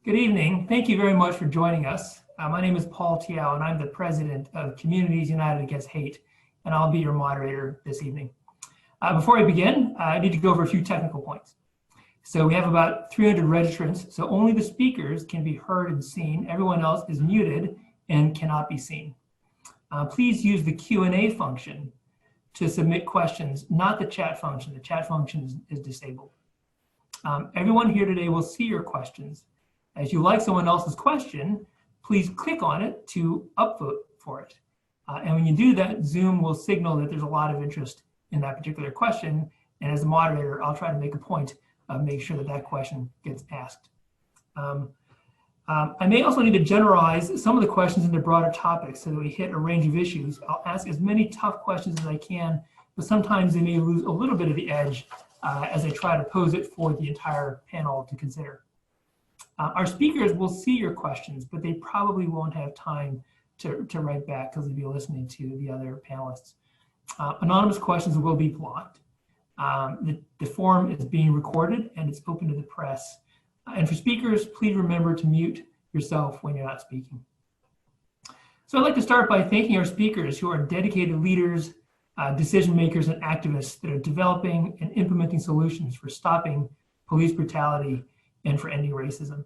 Good evening. Thank you very much for joining us. My name is Paul Tiao, and I'm the president of Communities United Against Hate, and I'll be your moderator this evening. Before I begin, I need to go over a few technical points. So we have about 300 registrants, so only the speakers can be heard and seen. Everyone else is muted and cannot be seen. Please use the Q&A function to submit questions, not the chat function. The chat function is disabled. Everyone here today will see your questions. If you like someone else's question, please click on it to upvote for it. And when you do that, Zoom will signal that there's a lot of interest in that particular question. And as a moderator, I'll try to make a point of making sure that that question gets asked. I may also need to generalize some of the questions into broader topics so that we hit a range of issues. I'll ask as many tough questions as I can, but sometimes they may lose a little bit of the edge as I try to pose it for the entire panel to consider. Our speakers will see your questions, but they probably won't have time to write back because they'll be listening to the other panelists. Anonymous questions will be blocked. The forum is being recorded and it's open to the press. And for speakers, please remember to mute yourself when you're not speaking. So I'd like to start by thanking our speakers who are dedicated leaders, decision makers, and activists that are developing and implementing solutions for stopping police brutality and for ending racism.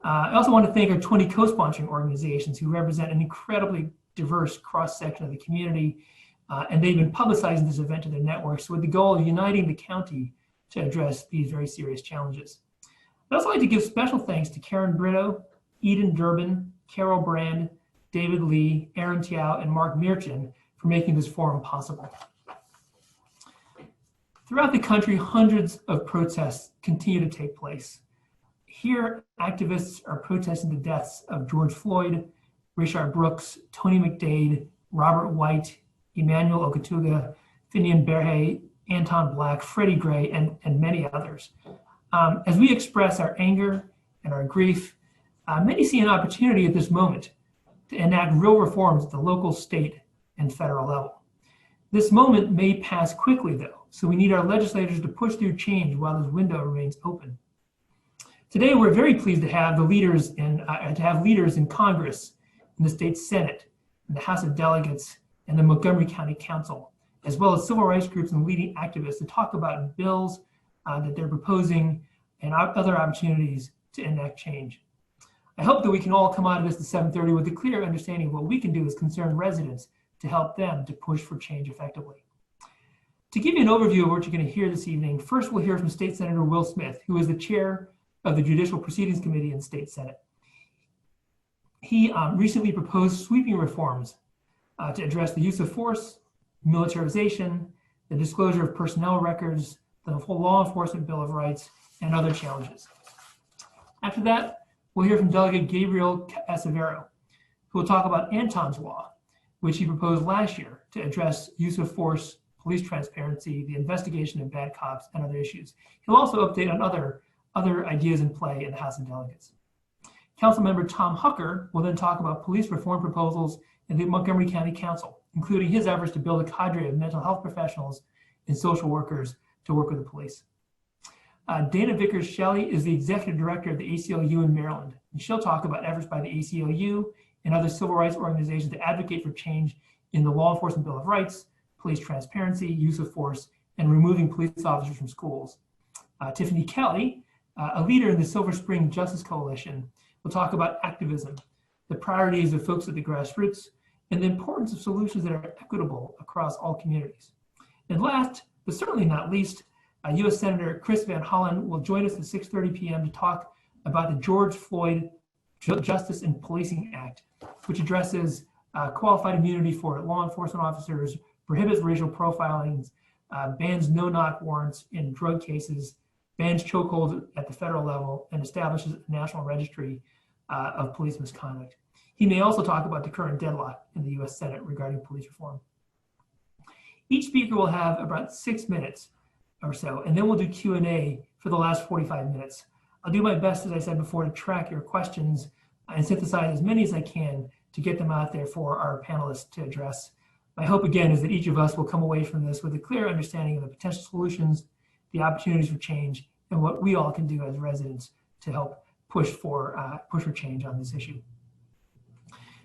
I also want to thank our 20 co-sponsoring organizations who represent an incredibly diverse cross-section of the community, and they've been publicizing this event to their networks with the goal of uniting the county to address these very serious challenges. I'd also like to give special thanks to Karen Brito, Eden Durbin, Carol Brand, David Lee, Aaron Tiao, and Mark Mirchin for making this forum possible. Throughout the country, hundreds of protests continue to take place. Here, activists are protesting the deaths of George Floyd, Rayshard Brooks, Tony McDade, Robert White, Emmanuel Okatuga, Finian Berhe, Anton Black, Freddie Gray, and many others. As we express our anger and our grief, many see an opportunity at this moment to enact real reforms at the local, state, and federal level. This moment may pass quickly, though, so we need our legislators to push through change while this window remains open. Today, we're very pleased to have leaders in Congress, in the state Senate, in the House of Delegates, and the Montgomery County Council, as well as civil rights groups and leading activists to talk about bills that they're proposing and other opportunities to enact change. I hope that we can all come out of this at 7:30 with a clear understanding of what we can do as concerned residents to help them to push for change effectively. To give you an overview of what you're going to hear this evening, first we'll hear from State Senator Will Smith, who is the chair of the Judicial Proceedings Committee in the State Senate. He recently proposed sweeping reforms to address the use of force, militarization, the disclosure of personnel records, the whole law enforcement Bill of Rights, and other challenges. After that, we'll hear from Delegate Gabriel Acevero, who will talk about Anton's Law, which he proposed last year to address use of force, police transparency, the investigation of bad cops, and other issues. He'll also update on other ideas in play in the House of Delegates. Councilmember Tom Hucker will then talk about police reform proposals in the Montgomery County Council, including his efforts to build a cadre of mental health professionals and social workers to work with the police. Dana Vickers-Shelley is the executive director of the ACLU in Maryland, and she'll talk about efforts by the ACLU and other civil rights organizations to advocate for change in the law enforcement Bill of Rights, police transparency, use of force, and removing police officers from schools. Tiffany Kelly, a leader in the Silver Spring Justice Coalition, will talk about activism, the priorities of folks at the grassroots, and the importance of solutions that are equitable across all communities. And last, but certainly not least, U.S. Senator Chris Van Hollen will join us at 6:30 p.m. to talk about the George Floyd Justice and Policing Act, which addresses qualified immunity for law enforcement officers, prohibits racial profiling, bans no-knock warrants in drug cases, bans chokeholds at the federal level, and establishes a national registry of police misconduct. He may also talk about the current deadlock in the U.S. Senate regarding police reform. Each speaker will have about 6 minutes or so, and then we'll do Q&A for the last 45 minutes. I'll do my best, as I said before, to track your questions and synthesize as many as I can to get them out there for our panelists to address. My hope, again, is that each of us will come away from this with a clear understanding of the potential solutions, the opportunities for change, and what we all can do as residents to help push for change on this issue.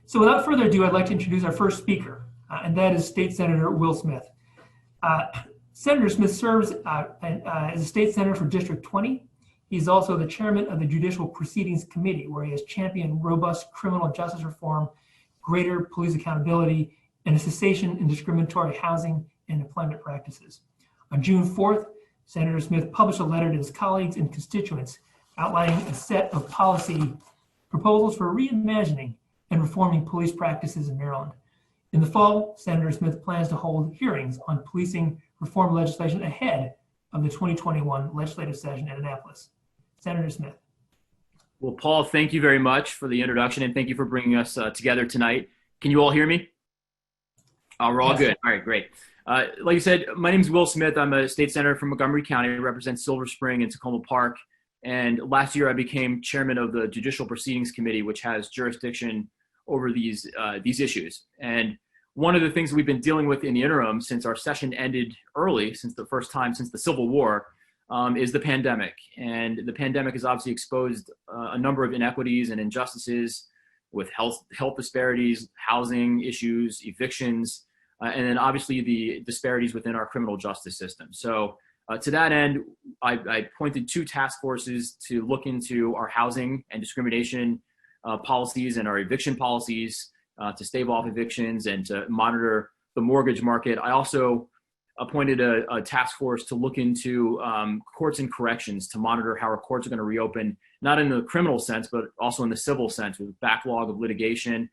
So without further ado, I'd like to introduce our first speaker, and that is State Senator Will Smith. Senator Smith serves as a state senator for District 20. He's also the chairman of the Judicial Proceedings Committee, where he has championed robust criminal justice reform, greater police accountability, and a cessation in discriminatory housing and employment practices. On June 4th, Senator Smith published a letter to his colleagues and constituents outlining a set of policy proposals for reimagining and reforming police practices in Maryland. In the fall, Senator Smith plans to hold hearings on policing reform legislation ahead of the 2021 legislative session in Annapolis. Senator Smith. Well, Paul, thank you very much for the introduction, and thank you for bringing us together tonight. Can you all hear me? We're all good. All right, great. Like you said, my name is Will Smith. I'm a state senator from Montgomery County. I represent Silver Spring and Tacoma Park. And last year, I became chairman of the Judicial Proceedings Committee, which has jurisdiction over these issues. And one of the things we've been dealing with in the interim since our session ended early, since the first time since the Civil War, is the pandemic. And the pandemic has obviously exposed a number of inequities and injustices with health disparities, housing issues, evictions, and then obviously the disparities within our criminal justice system. So to that end, I appointed 2 task forces to look into our housing and discrimination policies and our eviction policies to stave off evictions and to monitor the mortgage market. I also appointed a task force to look into courts and corrections to monitor how our courts are going to reopen, not in the criminal sense, but also in the civil sense with backlog of litigation.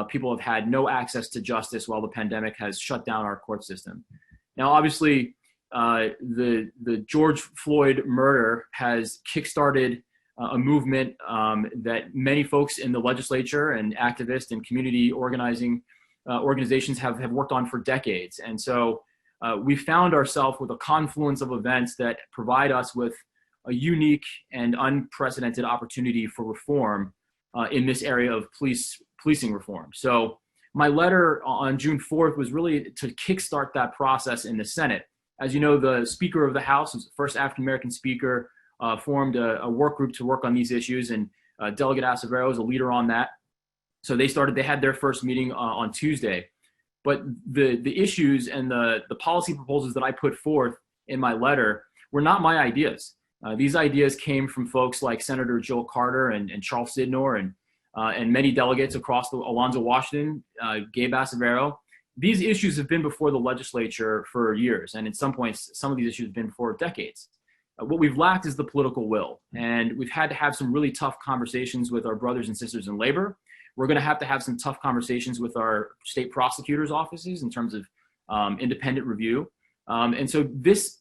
People have had no access to justice while the pandemic has shut down our court system. Now, obviously, the George Floyd murder has kickstarted a movement that many folks in the legislature and activists and community organizations have worked on for decades. And so we found ourselves with a confluence of events that provide us with a unique and unprecedented opportunity for reform in this area of policing reform. So my letter on June 4th was really to kickstart that process in the Senate. As you know, the Speaker of the House, who's the first African-American speaker, formed a work group to work on these issues, and Delegate Acevedo is a leader on that. So they had their first meeting on Tuesday. But the issues and the policy proposals that I put forth in my letter were not my ideas. These ideas came from folks like Senator Jill Carter and Charles Sidnor and many delegates across Alonzo Washington, Gabe Acevedo. These issues have been before the legislature for years, and in some points, some of these issues have been for decades. What we've lacked is the political will, and we've had to have some really tough conversations with our brothers and sisters in labor. We're going to have some tough conversations with our state prosecutors' offices in terms of independent review. And so this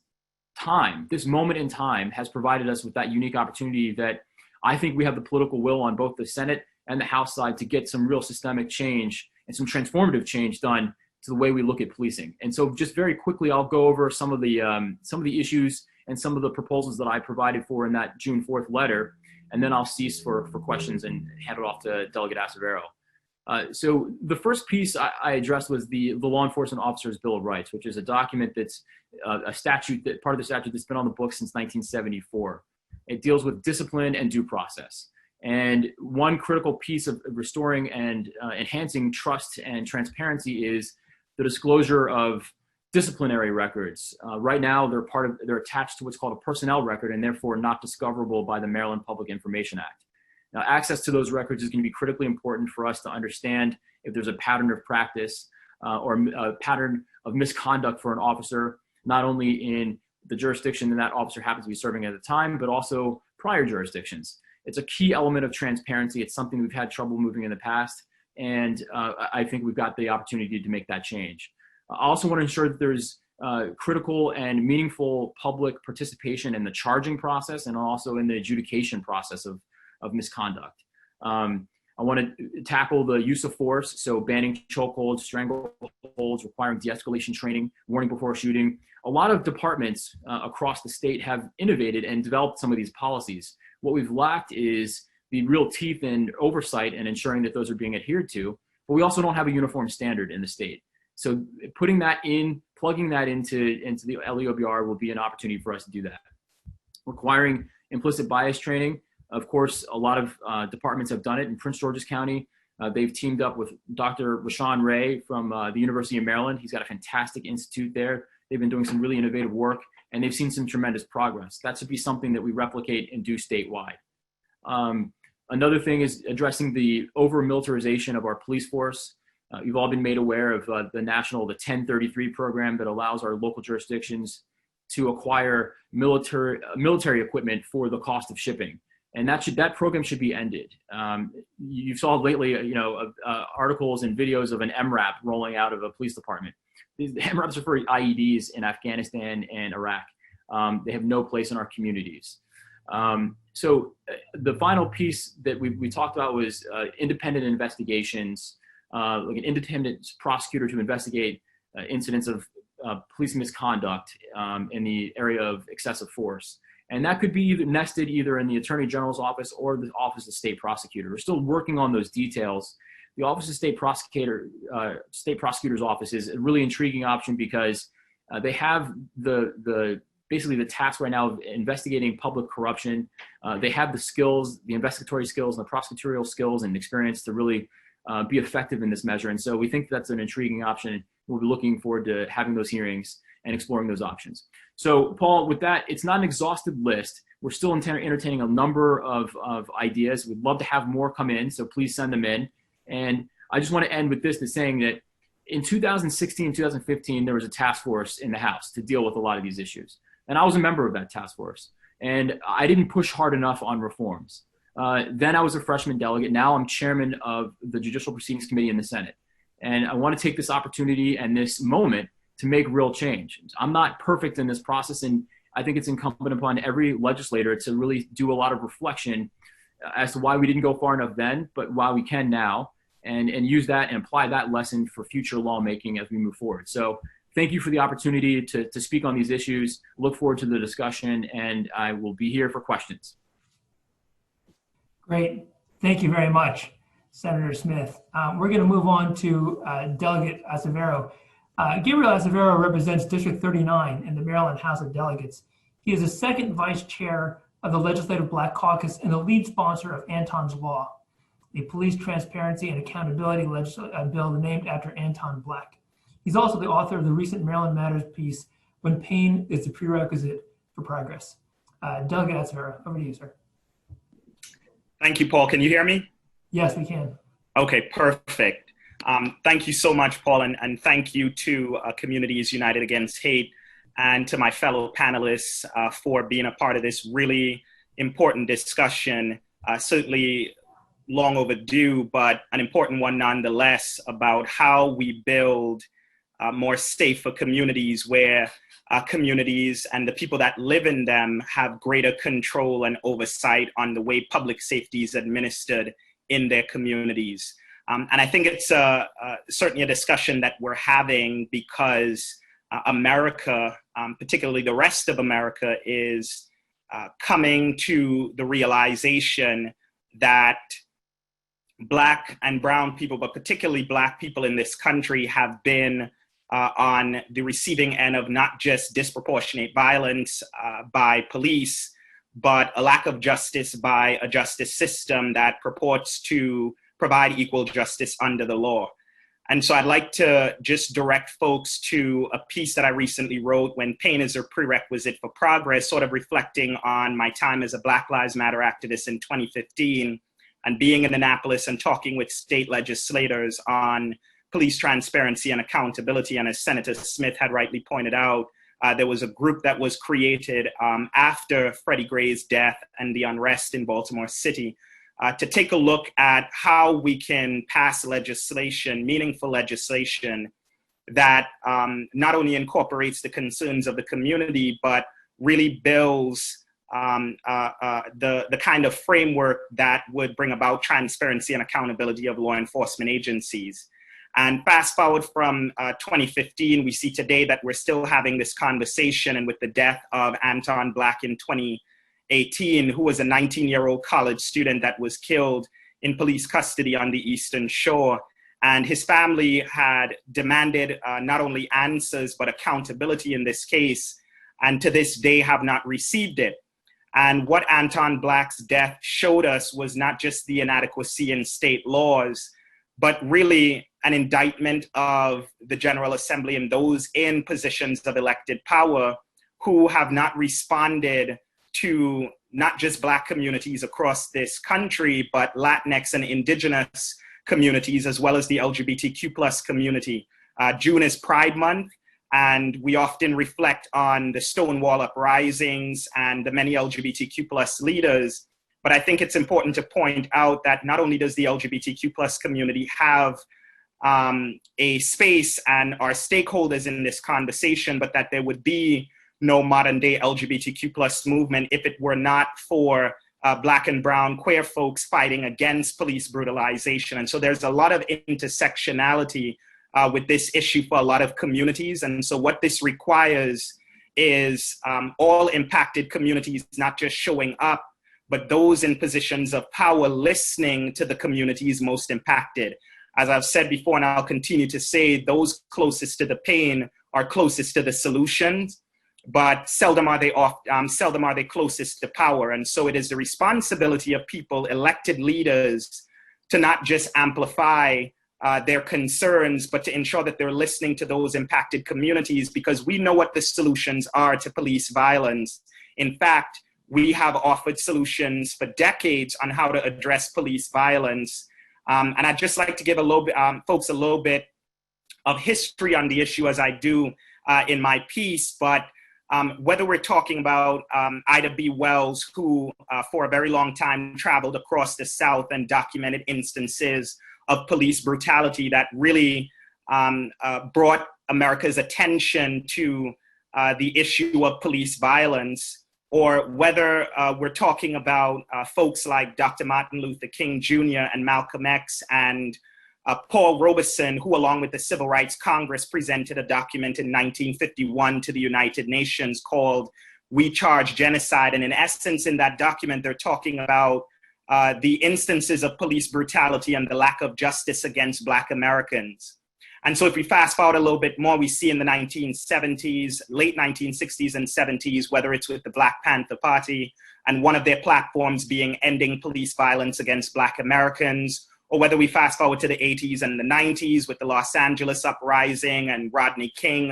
moment in time has provided us with that unique opportunity that I think we have the political will on both the Senate and the House side to get some real systemic change and some transformative change done to the way we look at policing. And so just very quickly, I'll go over some of the issues and some of the proposals that I provided for in that June 4th letter, and then I'll cease for questions and hand it off to Delegate Acevedo. So the first piece I addressed was the Law Enforcement Officers Bill of Rights, which is a document that's part of the statute that's been on the books since 1974. It deals with discipline and due process. And one critical piece of restoring and enhancing trust and transparency is the disclosure of disciplinary records. Right now, they're attached to what's called a personnel record and therefore not discoverable by the Maryland Public Information Act. Now, access to those records is going to be critically important for us to understand if there's a pattern of practice or a pattern of misconduct for an officer, not only in the jurisdiction that officer happens to be serving at the time, but also prior jurisdictions. It's a key element of transparency. It's something we've had trouble moving in the past, and I think we've got the opportunity to make that change. I also want to ensure that there's critical and meaningful public participation in the charging process and also in the adjudication process of misconduct. I want to tackle the use of force, so banning chokeholds, strangleholds, requiring de-escalation training, warning before shooting. A lot of departments across the state have innovated and developed some of these policies. What we've lacked is the real teeth and oversight and ensuring that those are being adhered to, but we also don't have a uniform standard in the state. So plugging that into the LEOBR will be an opportunity for us to do that. Requiring implicit bias training. Of course, a lot of departments have done it in Prince George's County. They've teamed up with Dr. Rashawn Ray from the University of Maryland. He's got a fantastic institute there. They've been doing some really innovative work, and they've seen some tremendous progress. That should be something that we replicate and do statewide. Another thing is addressing the over-militarization of our police force. You've all been made aware of the 1033 program that allows our local jurisdictions to acquire military equipment for the cost of shipping. And that program should be ended. You saw lately, articles and videos of an MRAP rolling out of a police department. These MRAPs are for IEDs in Afghanistan and Iraq. They have no place in our communities. So the final piece that we talked about was independent investigations, like an independent prosecutor to investigate incidents of police misconduct in the area of excessive force. And that could be nested either in the Attorney General's office or the Office of State Prosecutor. We're still working on those details. The Office of State Prosecutor's office is a really intriguing option because they have basically the task right now of investigating public corruption. They have the skills, the investigatory skills, and the prosecutorial skills and experience to really be effective in this measure. And so we think that's an intriguing option. We'll be looking forward to having those hearings and exploring those options. So Paul, with that, it's not an exhaustive list. We're still entertaining a number of ideas. We'd love to have more come in, so please send them in. And I just want to end with this, saying that in 2016, 2015, there was a task force in the House to deal with a lot of these issues. And I was a member of that task force. And I didn't push hard enough on reforms. Then I was a freshman delegate. Now I'm chairman of the Judicial Proceedings Committee in the Senate. And I want to take this opportunity and this moment to make real change. I'm not perfect in this process, and I think it's incumbent upon every legislator to really do a lot of reflection as to why we didn't go far enough then, but why we can now, and use that and apply that lesson for future lawmaking as we move forward. So thank you for the opportunity to speak on these issues. Look forward to the discussion, and I will be here for questions. Great. Thank you very much, Senator Smith. We're going to move on to Delegate Acevedo. Gabriel Acevedo represents District 39 in the Maryland House of Delegates. He is the second vice chair of the Legislative Black Caucus and the lead sponsor of Anton's Law, a police transparency and accountability bill named after Anton Black. He's also the author of the recent Maryland Matters piece, When Pain is the Prerequisite for Progress. Delegate Acevedo, over to you, sir. Thank you, Paul. Can you hear me? Yes, we can. Okay, perfect. Thank you so much, Paul, and thank you to Communities United Against Hate and to my fellow panelists for being a part of this really important discussion, certainly long overdue, but an important one nonetheless, about how we build more safer communities where communities and the people that live in them have greater control and oversight on the way public safety is administered in their communities. And I think it's certainly a discussion that we're having because America, particularly the rest of America, is coming to the realization that Black and brown people, but particularly Black people in this country, have been on the receiving end of not just disproportionate violence by police, but a lack of justice by a justice system that purports to provide equal justice under the law. And so I'd like to just direct folks to a piece that I recently wrote, When Pain is a Prerequisite for Progress, sort of reflecting on my time as a Black Lives Matter activist in 2015 and being in Annapolis and talking with state legislators on police transparency and accountability. And as Senator Smith had rightly pointed out, there was a group that was created after Freddie Gray's death and the unrest in Baltimore City to take a look at how we can pass legislation, meaningful legislation, that not only incorporates the concerns of the community, but really builds the kind of framework that would bring about transparency and accountability of law enforcement agencies. And fast forward from 2015, we see today that we're still having this conversation, and with the death of Anton Black in 2018, who was a 19-year-old college student that was killed in police custody on the Eastern Shore. And his family had demanded not only answers, but accountability in this case, and to this day have not received it. And what Anton Black's death showed us was not just the inadequacy in state laws, but really an indictment of the General Assembly and those in positions of elected power who have not responded to not just Black communities across this country, but Latinx and indigenous communities, as well as the LGBTQ plus community. June is Pride Month, and we often reflect on the Stonewall uprisings and the many LGBTQ plus leaders. But I think it's important to point out that not only does the LGBTQ plus community have a space and are stakeholders in this conversation, but that there would be no modern day LGBTQ plus movement if it were not for Black and brown queer folks fighting against police brutalization. And so there's a lot of intersectionality with this issue for a lot of communities. And so what this requires is all impacted communities not just showing up, but those in positions of power listening to the communities most impacted. As I've said before, and I'll continue to say, those closest to the pain are closest to the solutions, but seldom are they closest to power. And so it is the responsibility of people, elected leaders, to not just amplify their concerns, but to ensure that they're listening to those impacted communities, because we know what the solutions are to police violence. In fact, we have offered solutions for decades on how to address police violence. And I'd just like to give folks a little bit of history on the issue, as I do in my piece. But whether we're talking about Ida B. Wells, who for a very long time traveled across the South and documented instances of police brutality that really brought America's attention to the issue of police violence, or whether we're talking about folks like Dr. Martin Luther King Jr. and Malcolm X and Paul Robeson, who along with the Civil Rights Congress presented a document in 1951 to the United Nations called We Charge Genocide. And in essence, in that document, they're talking about the instances of police brutality and the lack of justice against Black Americans. And so if we fast forward a little bit more, we see in the 1970s, late 1960s and 70s, whether it's with the Black Panther Party and one of their platforms being ending police violence against Black Americans, or whether we fast forward to the 80s and the 90s with the Los Angeles uprising and Rodney King,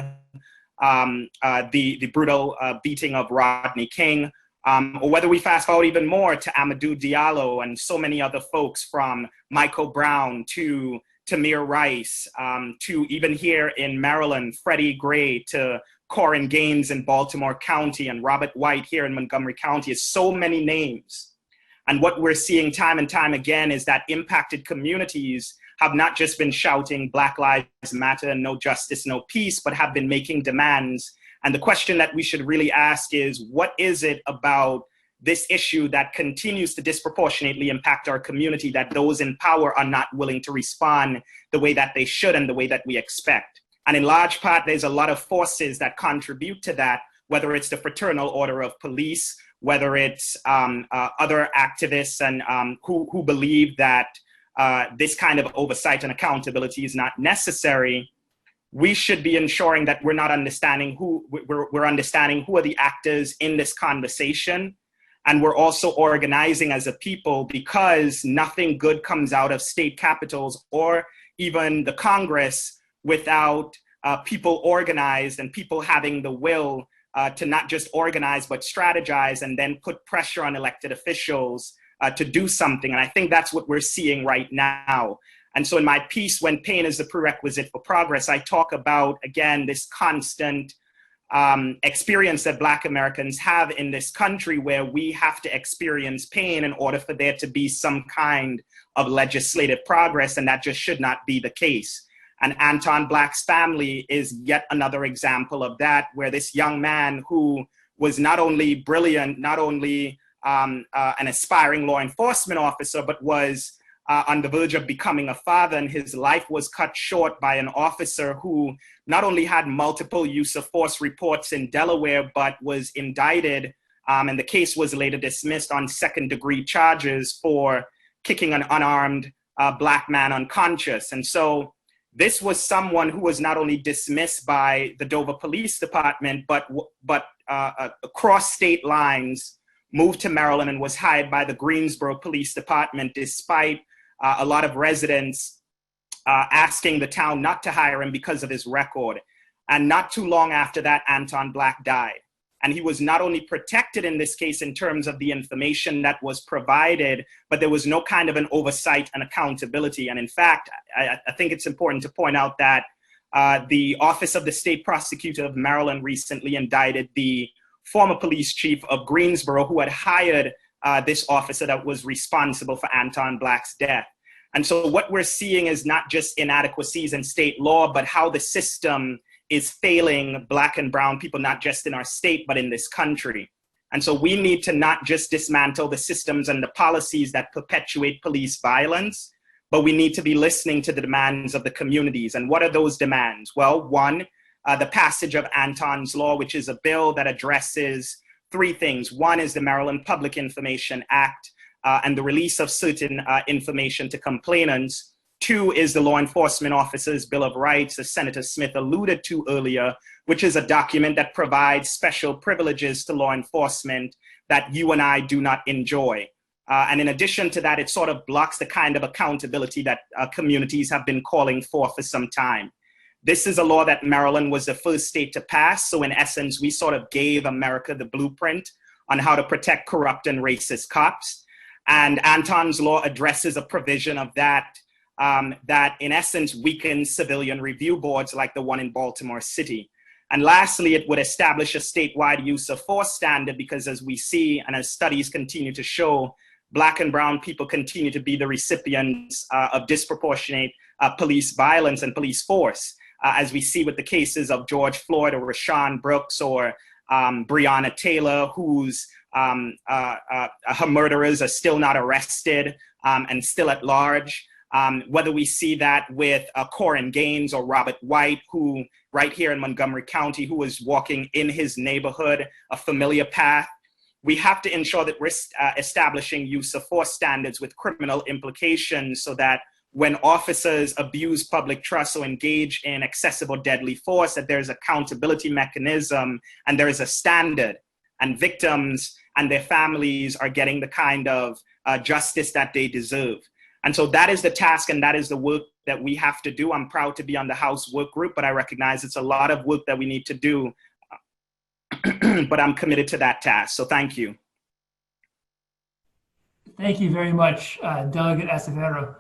the brutal beating of Rodney King, or whether we fast forward even more to Amadou Diallo and so many other folks, from Michael Brown to Tamir Rice, to even here in Maryland, Freddie Gray, to Corin Gaines in Baltimore County, and Robert White here in Montgomery County. Is so many names. And what we're seeing time and time again is that impacted communities have not just been shouting Black Lives Matter and no justice, no peace, but have been making demands. And the question that we should really ask is, what is it about this issue that continues to disproportionately impact our community that those in power are not willing to respond the way that they should and the way that we expect? And in large part, there's a lot of forces that contribute to that, whether it's the Fraternal Order of Police, whether it's other activists and who believe that this kind of oversight and accountability is not necessary. We should be ensuring that we're not understanding we're understanding who are the actors in this conversation. And we're also organizing as a people, because nothing good comes out of state capitals or even the Congress without people organized and people having the will to not just organize, but strategize and then put pressure on elected officials to do something. And I think that's what we're seeing right now. And so in my piece, When Pain is the Prerequisite for Progress, I talk about, again, this constant experience that Black Americans have in this country, where we have to experience pain in order for there to be some kind of legislative progress, and that just should not be the case. And Anton Black's family is yet another example of that, where this young man who was not only brilliant, not only an aspiring law enforcement officer, but was on the verge of becoming a father, and his life was cut short by an officer who not only had multiple use of force reports in Delaware, but was indicted, and the case was later dismissed on second-degree charges for kicking an unarmed Black man unconscious. And so this was someone who was not only dismissed by the Dover Police Department, but across state lines moved to Maryland and was hired by the Greensboro Police Department, despite a lot of residents asking the town not to hire him because of his record. And not too long after that, Anton Black died. And he was not only protected in this case in terms of the information that was provided, but there was no kind of an oversight and accountability. And in fact, I think it's important to point out that the Office of the State Prosecutor of Maryland recently indicted the former police chief of Greensboro, who had hired this officer that was responsible for Anton Black's death. And so what we're seeing is not just inadequacies in state law, but how the system is failing Black and brown people, not just in our state, but in this country. And so we need to not just dismantle the systems and the policies that perpetuate police violence, but we need to be listening to the demands of the communities. And what are those demands? Well, one, the passage of Anton's Law, which is a bill that addresses three things. One is the Maryland Public Information Act and the release of certain information to complainants. Two is the Law Enforcement Officers' Bill of Rights, as Senator Smith alluded to earlier, which is a document that provides special privileges to law enforcement that you and I do not enjoy. And in addition to that, it sort of blocks the kind of accountability that communities have been calling for some time. This is a law that Maryland was the first state to pass. So in essence, we sort of gave America the blueprint on how to protect corrupt and racist cops. And Anton's Law addresses a provision of that that in essence weakens civilian review boards like the one in Baltimore City. And lastly, it would establish a statewide use of force standard because as we see and as studies continue to show, Black and brown people continue to be the recipients of disproportionate police violence and police force, as we see with the cases of George Floyd or Rashawn Brooks or Breonna Taylor, whose her murderers are still not arrested and still at large. Whether we see that with Corin Gaines or Robert White, who right here in Montgomery County, who was walking in his neighborhood, a familiar path. We have to ensure that we're establishing use of force standards with criminal implications so that when officers abuse public trust or engage in excessive or deadly force, that there's accountability mechanism and there is a standard, and victims and their families are getting the kind of justice that they deserve. And so that is the task and that is the work that we have to do. I'm proud to be on the House work group, but I recognize it's a lot of work that we need to do. But I'm committed to that task. So thank you. Thank you very much, Delegate Acevedo.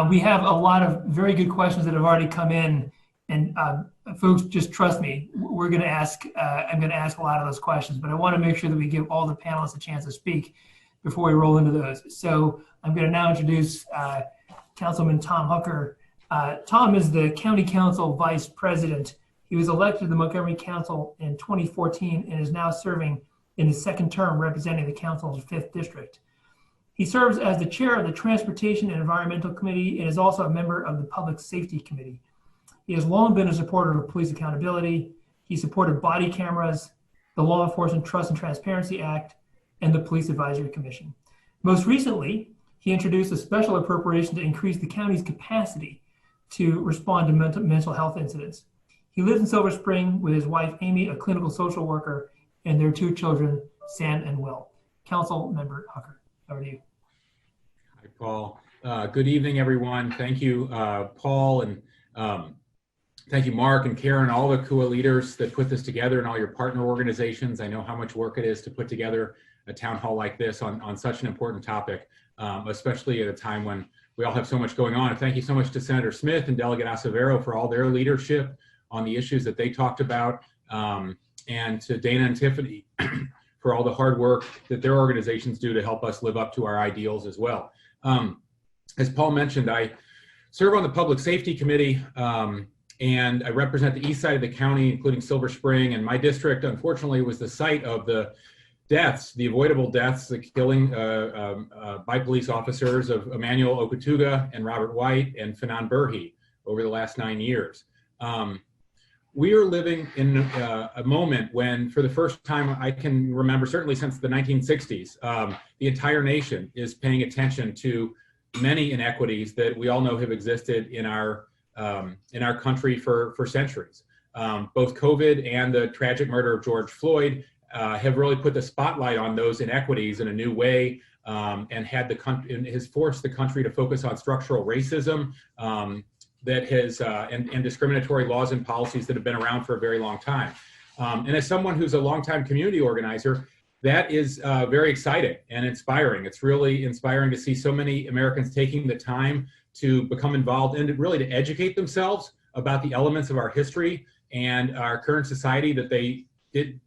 We have a lot of very good questions that have already come in. And folks, just trust me, we're going to ask, I'm going to ask a lot of those questions, but I want to make sure that we give all the panelists a chance to speak before we roll into those. So I'm going to now introduce Councilman Tom Hooker. Tom is the County Council Vice President. He was elected to the Montgomery Council in 2014 and is now serving in his second term representing the council's 5th district. He serves as the chair of the Transportation and Environmental Committee and is also a member of the Public Safety Committee. He has long been a supporter of police accountability. He supported body cameras, the Law Enforcement Trust and Transparency Act, and the Police Advisory Commission. Most recently, he introduced a special appropriation to increase the county's capacity to respond to mental health incidents. He lives in Silver Spring with his wife, Amy, a clinical social worker, and their 2 children, Sam and Will. Council Member Hooker, over to you. Hi, Paul. Good evening, everyone. Thank you, Paul, and thank you, Mark and Karen, all the CUAH leaders that put this together and all your partner organizations. I know how much work it is to put together a town hall like this on such an important topic, especially at a time when we all have so much going on. And thank you so much to Senator Smith and Delegate Acevedo for all their leadership on the issues that they talked about, and to Dana and Tiffany for all the hard work that their organizations do to help us live up to our ideals as well. As Paul mentioned, I serve on the Public Safety Committee, and I represent the east side of the county, including Silver Spring, and my district, unfortunately, was the site of the deaths, the avoidable deaths, the killing by police officers of Emmanuel Okutuga and Robert White and Fanon Burhi over the last 9 years. We are living in a moment when, for the first time I can remember, certainly since the 1960s, the entire nation is paying attention to many inequities that we all know have existed in our country for centuries. Both COVID and the tragic murder of George Floyd have really put the spotlight on those inequities in a new way, and has forced the country to focus on structural racism that has and discriminatory laws and policies that have been around for a very long time. And as someone who's a longtime community organizer, that is very exciting and inspiring. It's really inspiring to see so many Americans taking the time to become involved and really to educate themselves about the elements of our history and our current society that they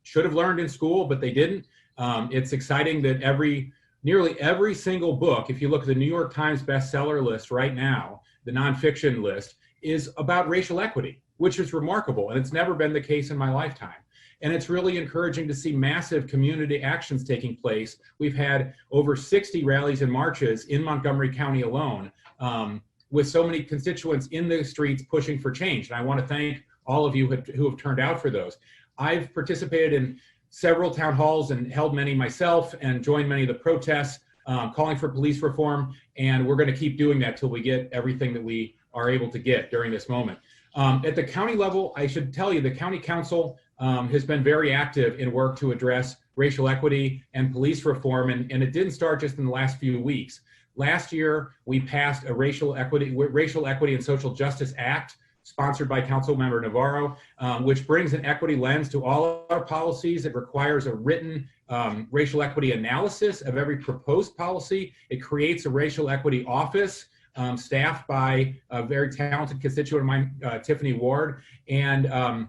should have learned in school, but they didn't. It's exciting that nearly every single book, if you look at the New York Times bestseller list right now, the nonfiction list, is about racial equity, which is remarkable. And it's never been the case in my lifetime. And it's really encouraging to see massive community actions taking place. We've had over 60 rallies and marches in Montgomery County alone, with so many constituents in the streets pushing for change. And I want to thank all of you who have turned out for those. I've participated in several town halls and held many myself and joined many of the protests, calling for police reform. And we're going to keep doing that till we get everything that we are able to get during this moment. At the county level, I should tell you, the county council has been very active in work to address racial equity and police reform, and it didn't start just in the last few weeks. Last year, we passed a Racial Equity and Social Justice Act, sponsored by Councilmember Navarro, which brings an equity lens to all our policies. It requires a written racial equity analysis of every proposed policy. It creates a racial equity office staffed by a very talented constituent of mine, Tiffany Ward, and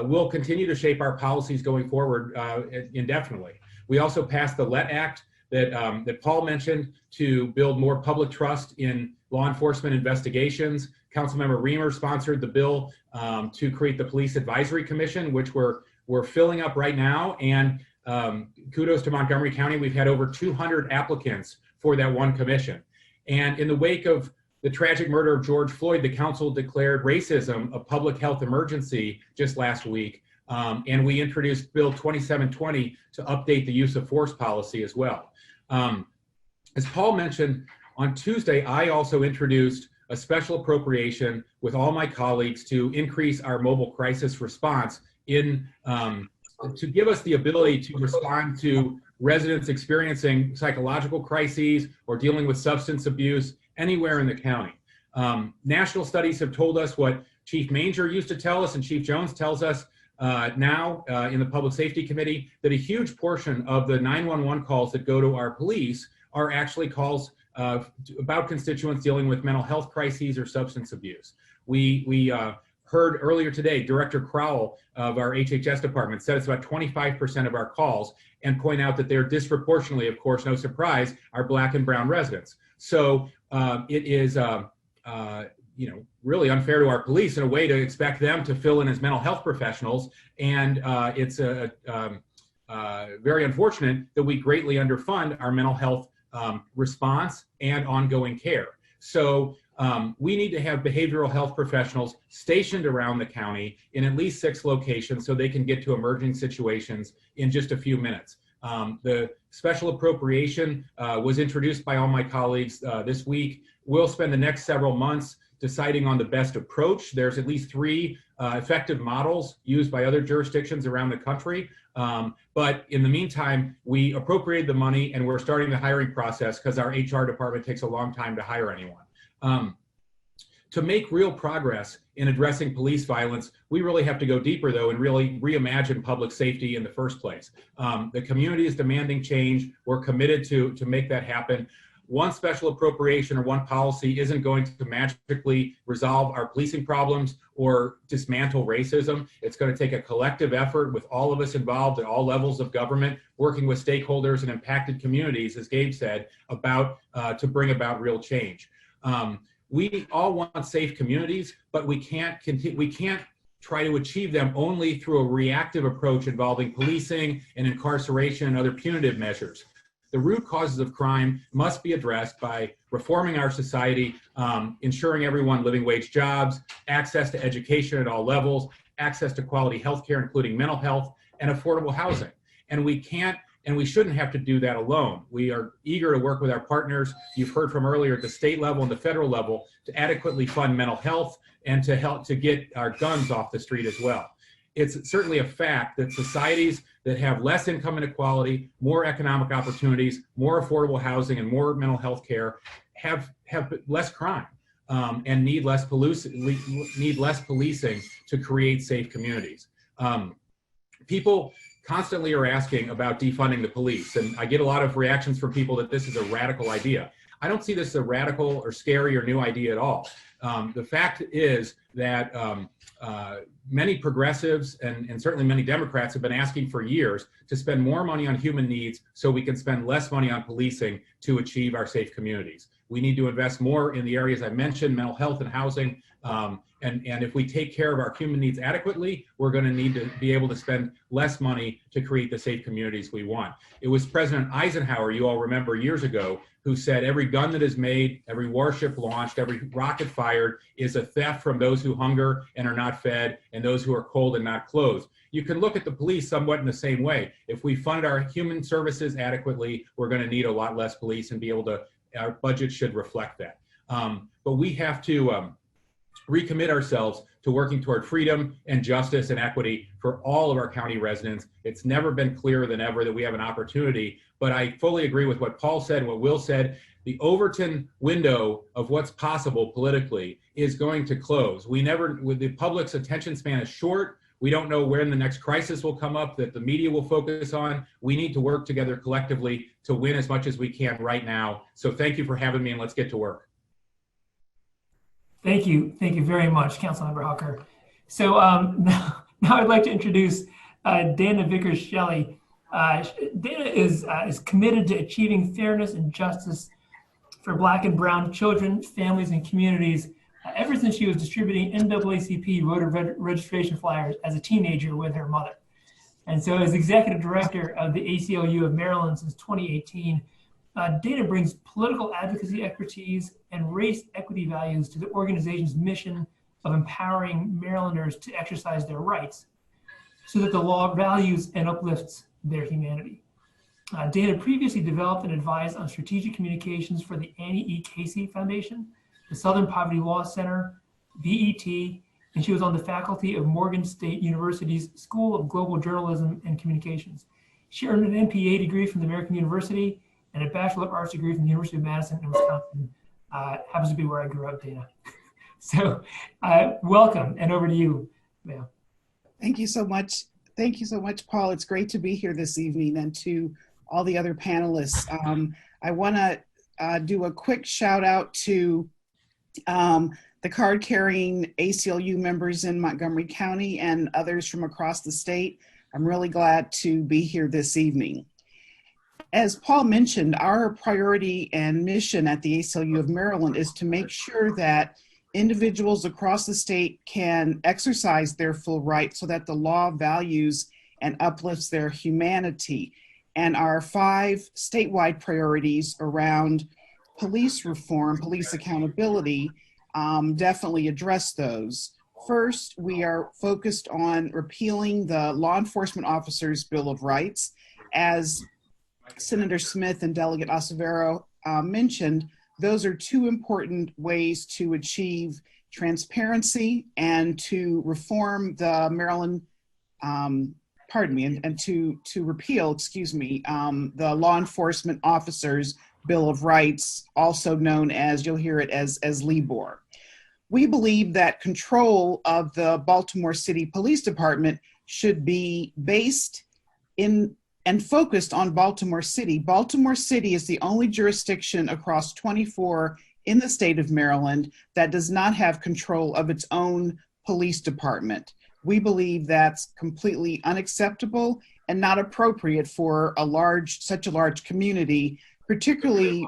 we'll continue to shape our policies going forward indefinitely. We also passed the LET Act that Paul mentioned to build more public trust in law enforcement investigations. Councilmember Reamer sponsored the bill to create the Police Advisory Commission, which we're filling up right now. And kudos to Montgomery County, we've had over 200 applicants for that one commission. And in the wake of the tragic murder of George Floyd, the council declared racism a public health emergency just last week. And we introduced Bill 2720 to update the use of force policy as well. As Paul mentioned, on Tuesday, I also introduced a special appropriation with all my colleagues to increase our mobile crisis response to give us the ability to respond to residents experiencing psychological crises or dealing with substance abuse anywhere in the county. National studies have told us what Chief Manger used to tell us and Chief Jones tells us now in the Public Safety Committee, that a huge portion of the 911 calls that go to our police are actually calls about constituents dealing with mental health crises or substance abuse. We heard earlier today, Director Crowell of our HHS department said it's about 25% of our calls, and point out that they're disproportionately, of course, no surprise, are Black and brown residents. So it is really unfair to our police in a way to expect them to fill in as mental health professionals, and it's very unfortunate that we greatly underfund our mental health response and ongoing care. So we need to have behavioral health professionals stationed around the county in at least 6 locations so they can get to emerging situations in just a few minutes. The special appropriation was introduced by all my colleagues this week. We'll spend the next several months deciding on the best approach. There's at least 3 effective models used by other jurisdictions around the country. But in the meantime, we appropriated the money and we're starting the hiring process because our HR department takes a long time to hire anyone. To make real progress in addressing police violence, we really have to go deeper, though, and really reimagine public safety in the first place. The community is demanding change. We're committed to make that happen. One special appropriation or one policy isn't going to magically resolve our policing problems or dismantle racism. It's going to take a collective effort with all of us involved at all levels of government, working with stakeholders and impacted communities, as Gabe said, to bring about real change. We all want safe communities, but we can't try to achieve them only through a reactive approach involving policing and incarceration and other punitive measures. The root causes of crime must be addressed by reforming our society, ensuring everyone living wage jobs, access to education at all levels, access to quality healthcare, including mental health, and affordable housing. And we can't and we shouldn't have to do that alone. We are eager to work with our partners. You've heard from earlier at the state level and the federal level to adequately fund mental health and to help to get our guns off the street as well. it's certainly a fact that societies that have less income inequality, more economic opportunities, more affordable housing, and more mental health care have less crime and need less policing to create safe communities. People constantly are asking about defunding the police, and I get a lot of reactions from people that this is a radical idea. I don't see this as a radical or scary or new idea at all. The fact is that many progressives and certainly many Democrats have been asking for years to spend more money on human needs so we can spend less money on policing to achieve our safe communities. We need to invest more in the areas I mentioned, mental health and housing. And if we take care of our human needs adequately, we're going to need to be able to spend less money to create the safe communities we want. It was President Eisenhower, you all remember years ago, who said every gun that is made, every warship launched, every rocket fired is a theft from those who hunger and are not fed and those who are cold and not clothed. You can look at the police somewhat in the same way. If we fund our human services adequately, we're going to need a lot less police and be able to, our budget should reflect that. But we have to recommit ourselves to working toward freedom and justice and equity for all of our county residents. It's never been clearer than ever that we have an opportunity, but I fully agree with what Paul said and what Will said. The Overton window of what's possible politically is going to close. The public's attention span is short. We don't know when the next crisis will come up that the media will focus on. We need to work together collectively to win as much as we can right now. So thank you for having me, and let's get to work. Thank you very much, Councilmember Hucker. So now I'd like to introduce Dana Vickers-Shelley. Dana is committed to achieving fairness and justice for Black and Brown children, families, and communities ever since she was distributing NAACP voter registration flyers as a teenager with her mother. And so as executive director of the ACLU of Maryland since 2018, Dana brings political advocacy expertise and race equity values to the organization's mission of empowering Marylanders to exercise their rights so that the law values and uplifts their humanity. Dana previously developed and advised on strategic communications for the Annie E. Casey Foundation, the Southern Poverty Law Center, BET, and she was on the faculty of Morgan State University's School of Global Journalism and Communications. She earned an MPA degree from the American University and a Bachelor of Arts degree from the University of Madison in Wisconsin. Happens to be where I grew up, Dana. So welcome, and over to you, ma'am. Thank you so much. Thank you so much, Paul. It's great to be here this evening, and to all the other panelists. I want to do a quick shout out to the card-carrying ACLU members in Montgomery County and others from across the state. I'm really glad to be here this evening. As Paul mentioned, our priority and mission at the ACLU of Maryland is to make sure that individuals across the state can exercise their full rights so that the law values and uplifts their humanity. And our 5 statewide priorities around police reform, police accountability, definitely address those. First, we are focused on repealing the Law Enforcement Officers' Bill of Rights. As Senator Smith and Delegate Acevedo mentioned, those are 2 important ways to achieve transparency and to reform the Maryland, and to repeal, the Law Enforcement Officers' Bill of Rights, also known as, you'll hear it as LEBOR. We believe that control of the Baltimore City Police Department should be based in and focused on Baltimore City. Baltimore City is the only jurisdiction across 24 in the state of Maryland that does not have control of its own police department. We believe that's completely unacceptable and not appropriate for such a large community, particularly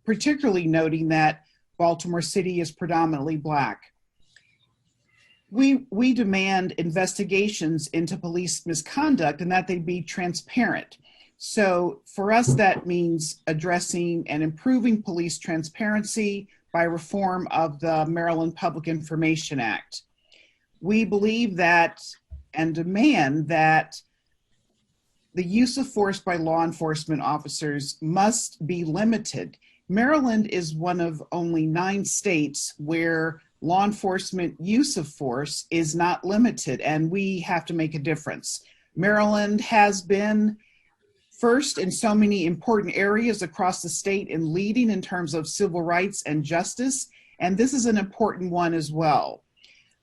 noting that Baltimore City is predominantly Black. We demand investigations into police misconduct and that they be transparent. So for us, that means addressing and improving police transparency by reform of the Maryland Public Information Act. We believe that and demand that the use of force by law enforcement officers must be limited. Maryland is one of only 9 states where law enforcement use of force is not limited, and we have to make a difference. Maryland has been first in so many important areas across the state in leading in terms of civil rights and justice, and this is an important one as well.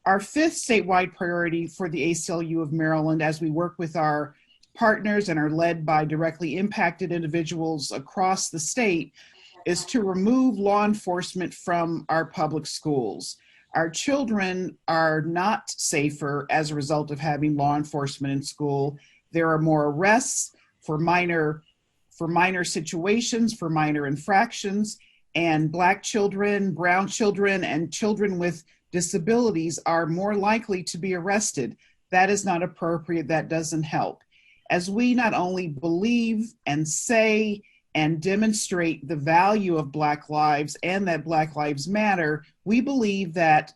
Our fifth statewide priority for the ACLU of Maryland, as we work with our partners and are led by directly impacted individuals across the state, is to remove law enforcement from our public schools. Our children are not safer as a result of having law enforcement in school. There are more arrests for minor situations, for minor infractions, and Black children, brown children, and children with disabilities are more likely to be arrested. That is not appropriate. That doesn't help. As we not only believe and say and demonstrate the value of Black lives and that Black lives matter, we believe that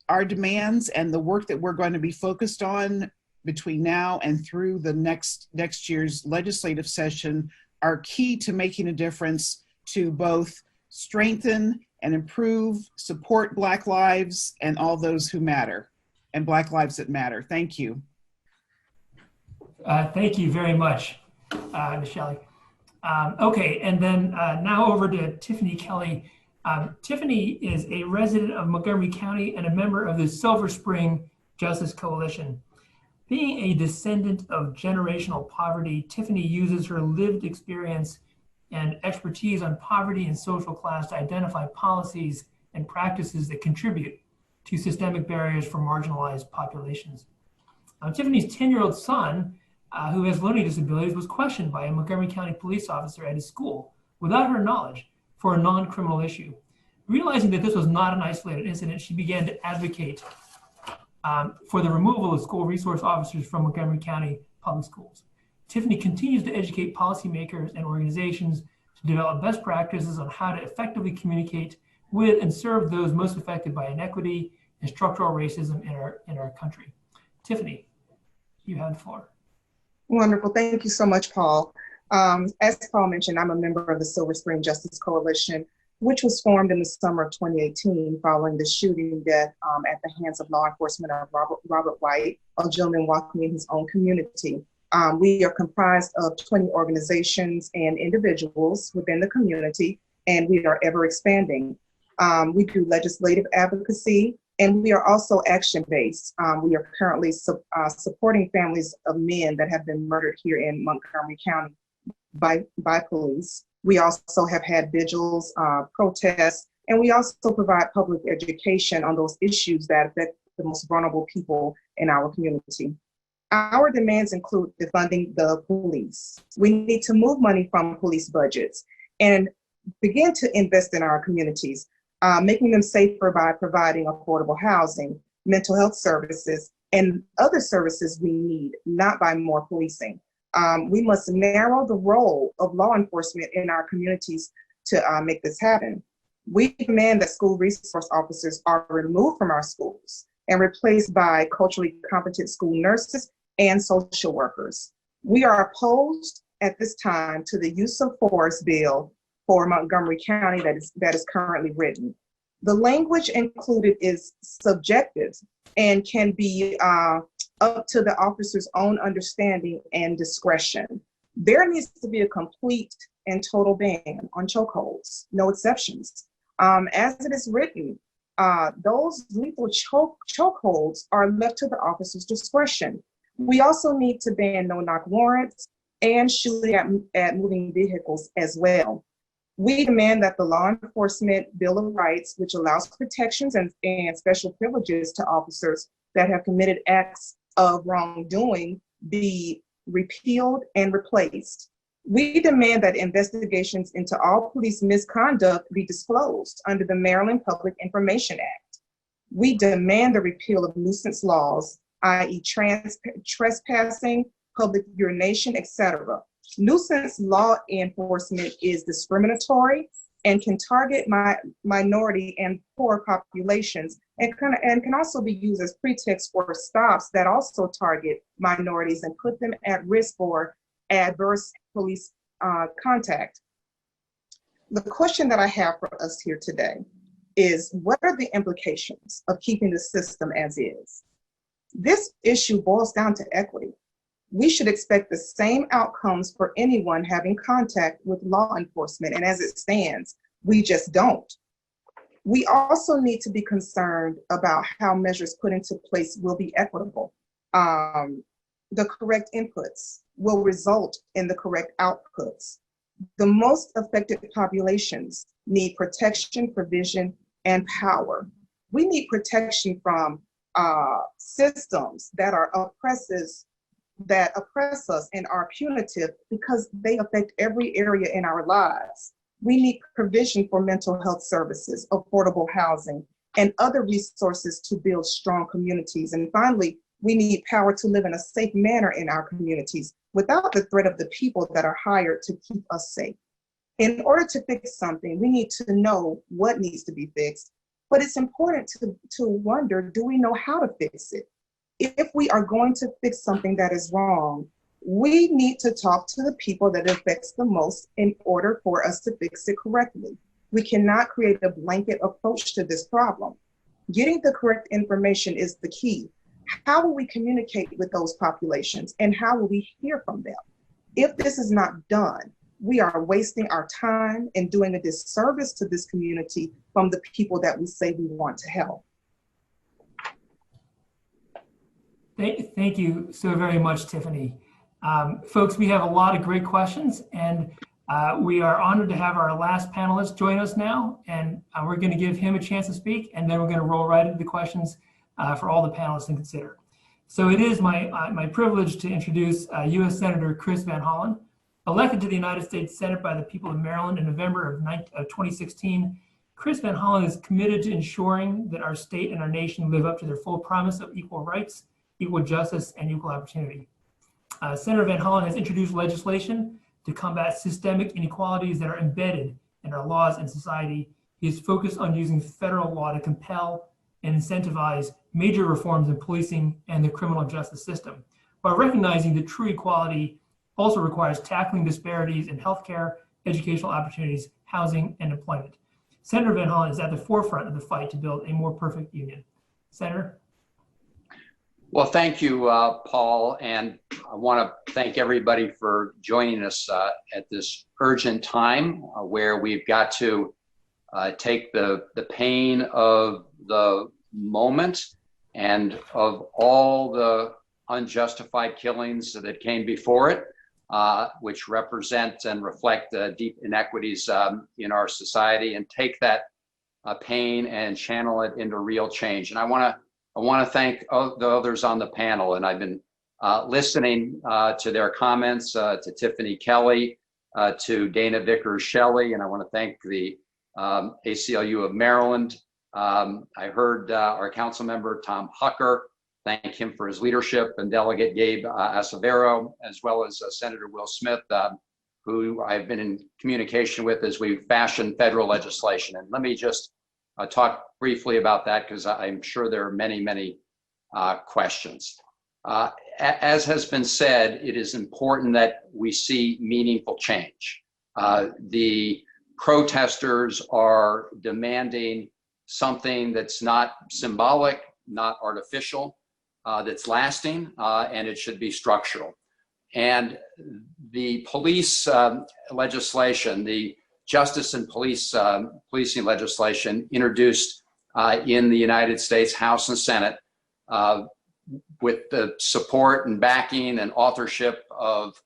our demands and the work that we're going to be focused on between now and through the next year's legislative session are key to making a difference to both strengthen and improve, support Black lives and all those who matter, and Black lives that matter. Thank you. Thank you very much, Ms. Shelley. Okay, and then now over to Tiffany Kelly. Tiffany is a resident of Montgomery County and a member of the Silver Spring Justice Coalition. Being a descendant of generational poverty, Tiffany uses her lived experience and expertise on poverty and social class to identify policies and practices that contribute to systemic barriers for marginalized populations. Tiffany's 10-year-old son, who has learning disabilities, was questioned by a Montgomery County police officer at his school without her knowledge for a non-criminal issue. Realizing that this was not an isolated incident, she began to advocate for the removal of school resource officers from Montgomery County public schools. Tiffany continues to educate policymakers and organizations to develop best practices on how to effectively communicate with and serve those most affected by inequity and structural racism in our country. Tiffany, you have the floor. Wonderful. Thank you so much, Paul. As Paul mentioned, I'm a member of the Silver Spring Justice Coalition, which was formed in the summer of 2018 following the shooting death at the hands of law enforcement of Robert White, a gentleman walking in his own community. We are comprised of 20 organizations and individuals within the community, and we are ever expanding. We do legislative advocacy, and we are also action-based. We are currently supporting families of men that have been murdered here in Montgomery County by police. We also have had vigils, protests, and we also provide public education on those issues that affect the most vulnerable people in our community. Our demands include defunding the police. We need to move money from police budgets and begin to invest in our communities, making them safer by providing affordable housing, mental health services, and other services we need, not by more policing. We must narrow the role of law enforcement in our communities to make this happen. We demand that school resource officers are removed from our schools and replaced by culturally competent school nurses and social workers. We are opposed at this time to the use of force bill for Montgomery County that is currently written. The language included is subjective and can be up to the officer's own understanding and discretion. There needs to be a complete and total ban on chokeholds, no exceptions. As it is written, those lethal chokeholds are left to the officer's discretion. We also need to ban no-knock warrants and shooting at moving vehicles as well. We demand that the Law Enforcement Bill of Rights, which allows protections and special privileges to officers that have committed acts of wrongdoing, be repealed and replaced. We demand that investigations into all police misconduct be disclosed under the Maryland Public Information Act. We demand the repeal of nuisance laws, i.e. trespassing, public urination, etc. Nuisance law enforcement is discriminatory and can target minority and poor populations and can also be used as pretext for stops that also target minorities and put them at risk for adverse police contact. The question that I have for us here today is, what are the implications of keeping the system as is? This issue boils down to equity. We should expect the same outcomes for anyone having contact with law enforcement, and as it stands, we just don't. We also need to be concerned about how measures put into place will be equitable. The correct inputs will result in the correct outputs. The most affected populations need protection, provision, and power. We need protection from systems that oppress us and are punitive because they affect every area in our lives. We need provision for mental health services, affordable housing, and other resources to build strong communities. And finally, we need power to live in a safe manner in our communities without the threat of the people that are hired to keep us safe. In order to fix something, we need to know what needs to be fixed, but it's important to wonder, do we know how to fix it? If we are going to fix something that is wrong, we need to talk to the people that it affects the most in order for us to fix it correctly. We cannot create a blanket approach to this problem. Getting the correct information is the key. How will we communicate with those populations, and how will we hear from them? If this is not done, we are wasting our time and doing a disservice to this community from the people that we say we want to help. Thank you so very much, Tiffany. Folks, we have a lot of great questions, and we are honored to have our last panelist join us now, and we're going to give him a chance to speak, and then we're going to roll right into the questions for all the panelists to consider. So it is my privilege to introduce U.S. Senator Chris Van Hollen. Elected to the United States Senate by the people of Maryland in November of 2016, Chris Van Hollen is committed to ensuring that our state and our nation live up to their full promise of equal rights, equal justice, and equal opportunity. Senator Van Hollen has introduced legislation to combat systemic inequalities that are embedded in our laws and society. He is focused on using federal law to compel and incentivize major reforms in policing and the criminal justice system, while recognizing that true equality also requires tackling disparities in healthcare, educational opportunities, housing, and employment. Senator Van Hollen is at the forefront of the fight to build a more perfect union. Senator? Well, thank you, Paul, and I want to thank everybody for joining us at this urgent time where we've got to take the pain of the moment and of all the unjustified killings that came before it, which represent and reflect deep inequities in our society, and take that pain and channel it into real change. And I want to thank the others on the panel, and I've been listening to their comments, to Tiffany Kelly, to Dana Vickers-Shelley, and I want to thank the ACLU of Maryland. I heard our council member, Tom Hucker, thank him for his leadership, and Delegate Gabe Acevero, as well as Senator Will Smith, who I've been in communication with as we fashion federal legislation. And let me just talk briefly about that, because I'm sure there are many, many questions. As has been said, it is important that we see meaningful change. The protesters are demanding something that's not symbolic, not artificial, that's lasting, and it should be structural. And the police legislation, the justice and policing legislation introduced in the United States House and Senate with the support and backing and authorship of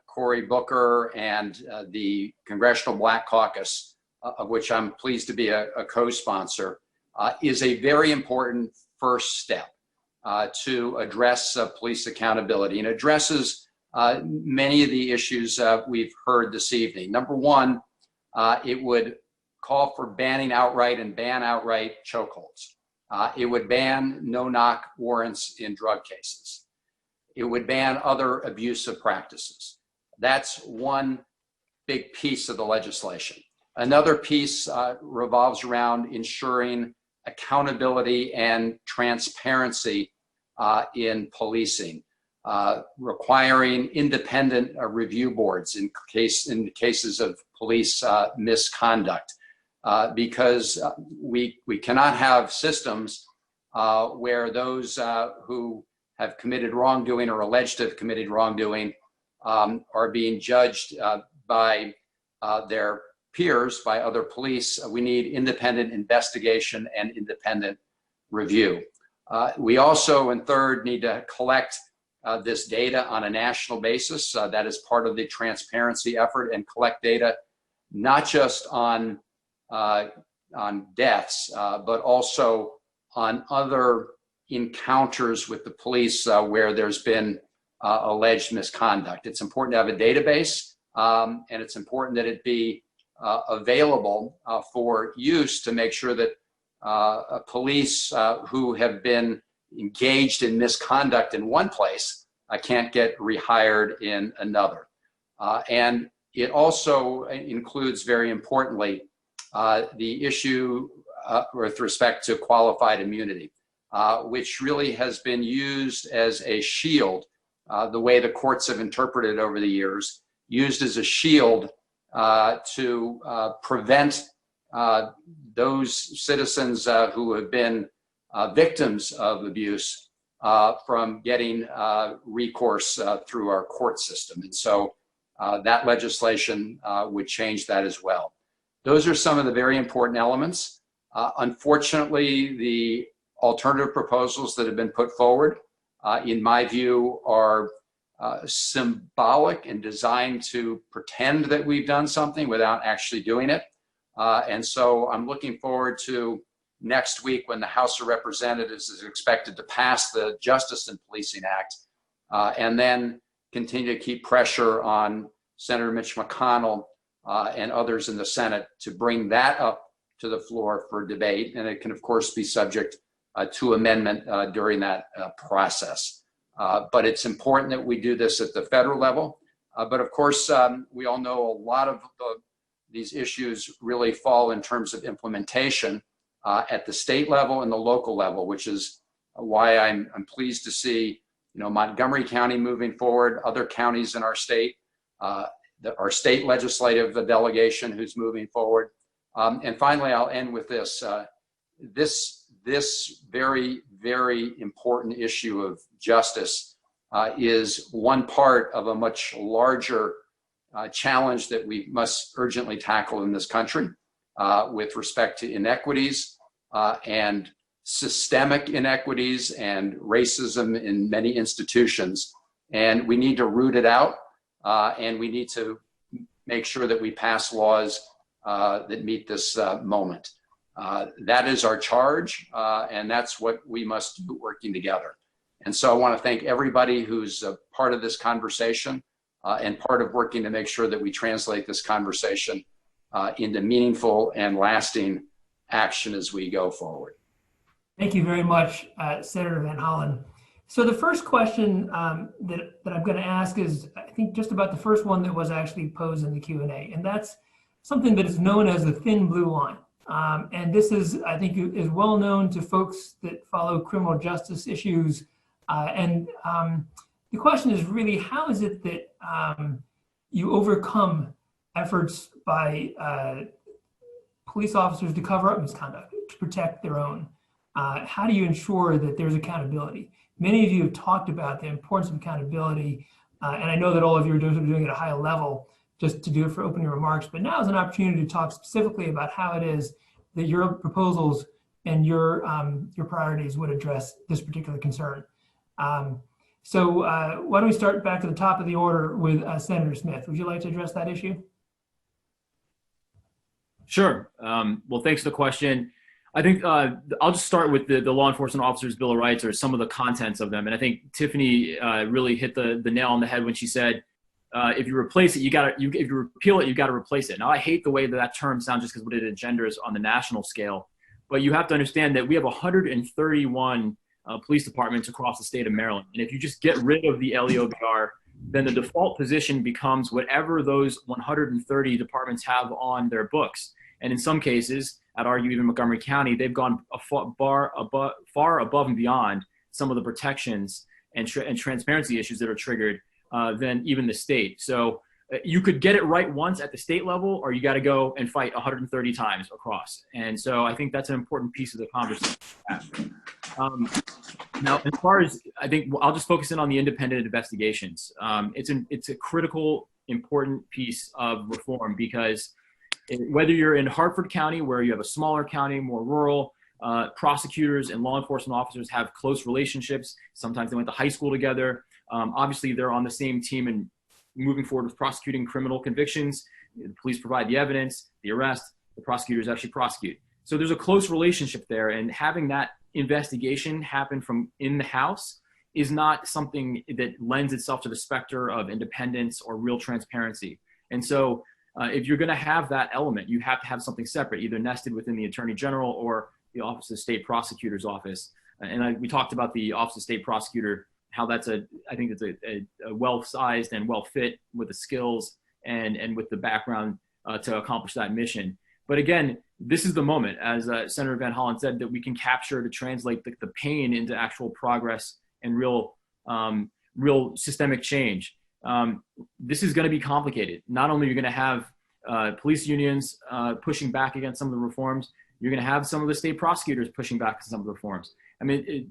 Cory Booker and the Congressional Black Caucus, of which I'm pleased to be a co-sponsor, is a very important first step to address police accountability, and addresses many of the issues we've heard this evening. Number one, it would call for banning outright and ban outright chokeholds. It would ban no-knock warrants in drug cases. It would ban other abusive practices. That's one big piece of the legislation. Another piece revolves around ensuring accountability and transparency in policing, requiring independent review boards in cases of police misconduct, because we cannot have systems where those who have committed wrongdoing or alleged to have committed wrongdoing are being judged by their peers, by other police. We need independent investigation and independent review. We also, and third, need to collect this data on a national basis. That is part of the transparency effort, and collect data not just on deaths, but also on other encounters with the police where there's been alleged misconduct. It's important to have a database, and it's important that it be available for use to make sure that police who have been engaged in misconduct in one place can't get rehired in another. And it also includes, very importantly, the issue with respect to qualified immunity, which really has been used as a shield, the way the courts have interpreted over the years, used as a shield to prevent those citizens who have been victims of abuse from getting recourse through our court system. And so that legislation would change that as well. Those are some of the very important elements. Unfortunately, the alternative proposals that have been put forward, in my view, are symbolic and designed to pretend that we've done something without actually doing it. And so I'm looking forward to next week when the House of Representatives is expected to pass the Justice and Policing Act, and then continue to keep pressure on Senator Mitch McConnell and others in the Senate to bring that up to the floor for debate. And it can, of course, be subject to amendment during that process. But it's important that we do this at the federal level. But of course, we all know a lot of these issues really fall in terms of implementation at the state level and the local level, which is why I'm pleased to see, Montgomery County moving forward, other counties in our state, our state legislative delegation who's moving forward. And finally, I'll end with this. This very, very important issue of justice is one part of a much larger challenge that we must urgently tackle in this country with respect to inequities and systemic inequities and racism in many institutions. And we need to root it out, and we need to make sure that we pass laws that meet this moment. That is our charge, and that's what we must do working together. And so I want to thank everybody who's a part of this conversation and part of working to make sure that we translate this conversation into meaningful and lasting action as we go forward. Thank you very much, Senator Van Hollen. So the first question that I'm going to ask is, I think, just about the first one that was actually posed in the Q&A, and that's something that is known as the thin blue line. And this is, I think, is well known to folks that follow criminal justice issues. The question is really, how is it that you overcome efforts by police officers to cover up misconduct, to protect their own? How do you ensure that there's accountability? Many of you have talked about the importance of accountability, and I know that all of you are doing it at a high level just to do it for opening remarks, but now is an opportunity to talk specifically about how it is that your proposals and your priorities would address this particular concern. So why don't we start back to the top of the order with Senator Smith? Would you like to address that issue? Sure. Well, thanks for the question. I think I'll just start with the Law Enforcement Officers Bill of Rights, or some of the contents of them. And I think Tiffany really hit the nail on the head when she said, if you replace it, if you repeal it, you got to replace it. Now, I hate the way that term sounds just because what it engenders on the national scale. But you have to understand that we have 131 police departments across the state of Maryland. And if you just get rid of the LEOBR, then the default position becomes whatever those 130 departments have on their books. And in some cases, I'd argue even Montgomery County, they've gone far above and beyond some of the protections and transparency issues that are triggered than even the state. So you could get it right once at the state level, or you got to go and fight 130 times across. And so I think that's an important piece of the conversation. Now, as far as, I think I'll just focus in on the independent investigations. It's a critical, important piece of reform, because whether you're in Hartford County, where you have a smaller county, more rural, prosecutors and law enforcement officers have close relationships. Sometimes they went to high school together. Obviously, they're on the same team and moving forward with prosecuting criminal convictions. The police provide the evidence, the arrest, the prosecutors actually prosecute. So there's a close relationship there, and having that investigation happen from in the house is not something that lends itself to the specter of independence or real transparency. And so if you're going to have that element, you have to have something separate, either nested within the Attorney General or the Office of the State Prosecutor's Office. And we talked about the Office of State Prosecutor, how that's I think it's a well-sized and well-fit with the skills and with the background to accomplish that mission. But again, this is the moment, as Senator Van Hollen said, that we can capture to translate the pain into actual progress and real systemic change. This is going to be complicated. Not only are you going to have police unions pushing back against some of the reforms, you're going to have some of the state prosecutors pushing back on some of the reforms. I mean,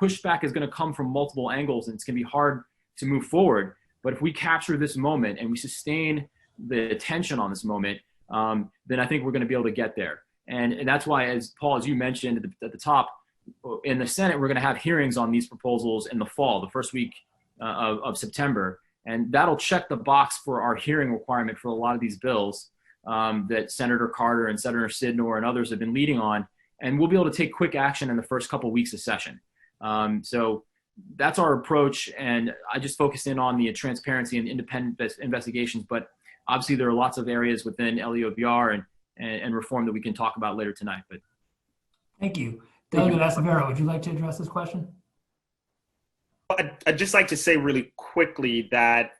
pushback is going to come from multiple angles, and it's going to be hard to move forward. But if we capture this moment and we sustain the attention on this moment, then I think we're going to be able to get there. And that's why, as Paul, as you mentioned at the top, in the Senate, we're going to have hearings on these proposals in the fall, the first week of September. And that'll check the box for our hearing requirement for a lot of these bills that Senator Carter and Senator Sidnor and others have been leading on. And we'll be able to take quick action in the first couple of weeks of session. So that's our approach. And I just focused in on the transparency and independent investigations. But obviously, there are lots of areas within LEOBR and reform that we can talk about later tonight. But thank you. Delegate Acevedo, would you like to address this question? I'd just like to say really quickly that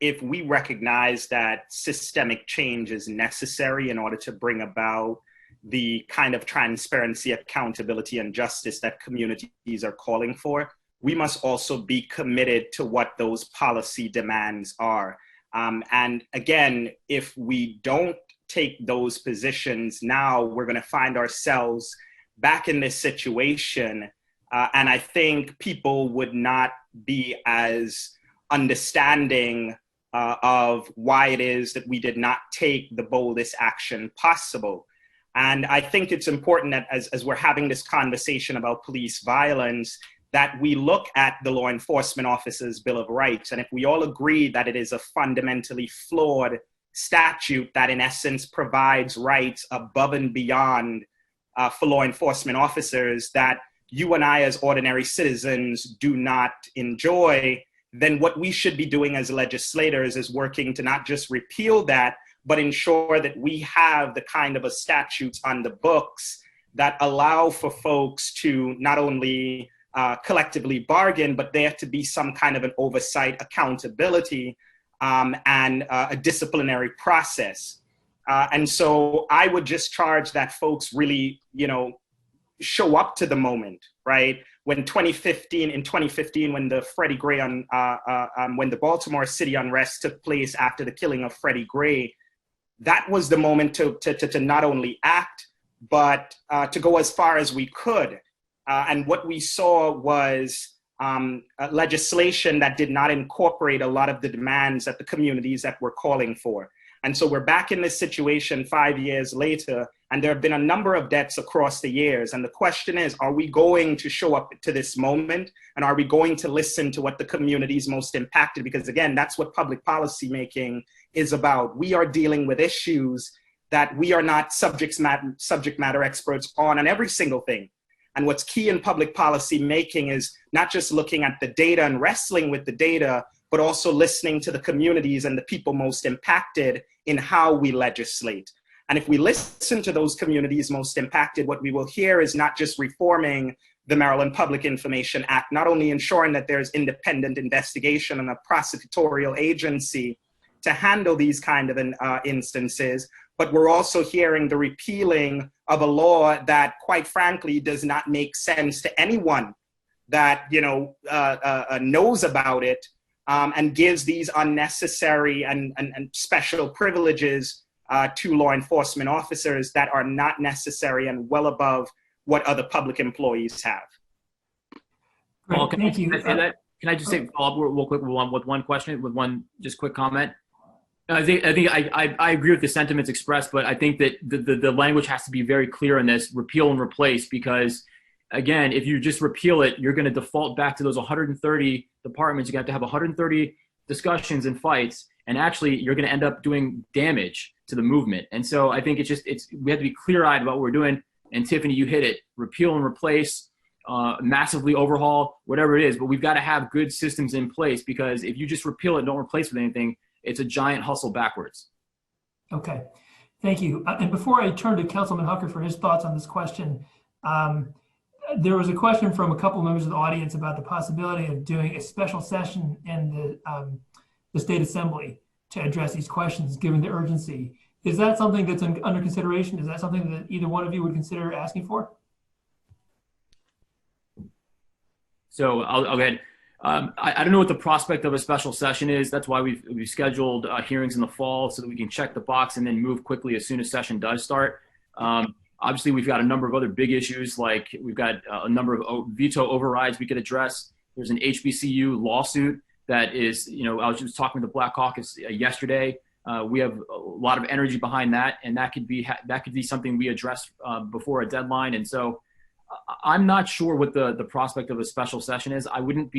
if we recognize that systemic change is necessary in order to bring about the kind of transparency, accountability, and justice that communities are calling for, we must also be committed to what those policy demands are. And again, if we don't take those positions now, we're going to find ourselves back in this situation. And I think people would not be as understanding of why it is that we did not take the boldest action possible. And I think it's important that as we're having this conversation about police violence, that we look at the law enforcement officers' Bill of Rights. And if we all agree that it is a fundamentally flawed statute that in essence provides rights above and beyond for law enforcement officers that you and I as ordinary citizens do not enjoy, then what we should be doing as legislators is working to not just repeal that, but ensure that we have the kind of a statutes on the books that allow for folks to not only collectively bargain, but there to be some kind of an oversight, accountability, and a disciplinary process. And so I would just charge that folks really, show up to the moment, right? In 2015, when the Freddie Gray when the Baltimore City unrest took place after the killing of Freddie Gray, that was the moment to not only act, but to go as far as we could. And what we saw was legislation that did not incorporate a lot of the demands that the communities that were calling for. And so we're back in this situation 5 years later, and there have been a number of deaths across the years. And the question is, are we going to show up to this moment? And are we going to listen to what the communities most impacted? Because again, that's what public policy making is about. We are dealing with issues that we are not subject matter experts on every single thing. And what's key in public policy making is not just looking at the data and wrestling with the data, but also listening to the communities and the people most impacted in how we legislate. And if we listen to those communities most impacted, what we will hear is not just reforming the Maryland Public Information Act, not only ensuring that there's independent investigation and a prosecutorial agency to handle these kind of instances, but we're also hearing the repealing of a law that, quite frankly, does not make sense to anyone that knows about it, and gives these unnecessary and special privileges to law enforcement officers that are not necessary and well above what other public employees have. Great, Paul, thank you. Can I say that? Can I just say follow up real quick with one question, with one just quick comment? I think I agree with the sentiments expressed, but I think that the language has to be very clear in this: repeal and replace, because again, if you just repeal it, you're going to default back to those 130 departments. You're going to have 130 discussions and fights, and actually you're going to end up doing damage to the movement. And so I think we have to be clear-eyed about what we're doing. And Tiffany, you hit it: repeal and replace, massively overhaul, whatever it is. But we've got to have good systems in place, because if you just repeal it and don't replace with anything, it's a giant hustle backwards. Okay, thank you. And before I turn to Councilman Hucker for his thoughts on this question, there was a question from a couple members of the audience about the possibility of doing a special session in the State Assembly to address these questions, given the urgency. Is that something that's under consideration? Is that something that either one of you would consider asking for? So I'll go ahead. I don't know what the prospect of a special session is. That's why we've scheduled hearings in the fall, so that we can check the box and then move quickly as soon as session does start. Obviously, we've got a number of other big issues, like we've got a number of veto overrides we could address. There's an HBCU lawsuit that is, I was just talking with the Black Caucus yesterday. We have a lot of energy behind that, and that could be something we address before a deadline. And so I'm not sure what the prospect of a special session is. I wouldn't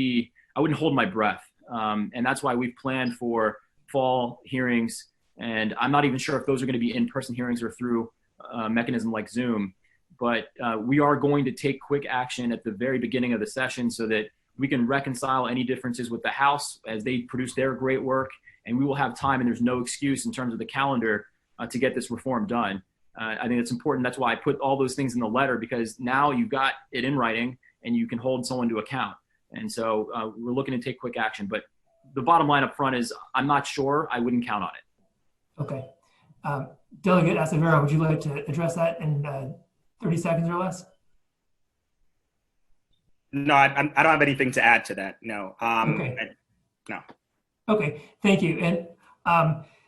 hold my breath. And that's why we've planned for fall hearings. And I'm not even sure if those are going to be in-person hearings or through a mechanism like Zoom. But we are going to take quick action at the very beginning of the session so that we can reconcile any differences with the House as they produce their great work. And we will have time, and there's no excuse in terms of the calendar to get this reform done. I think it's important. That's why I put all those things in the letter, because now you've got it in writing and you can hold someone to account. And so we're looking to take quick action. But the bottom line up front is I'm not sure. I wouldn't count on it. Okay. Delegate Acevedo, would you like to address that in 30 seconds or less? No, I don't have anything to add to that. No. Okay. No. Okay, thank you. And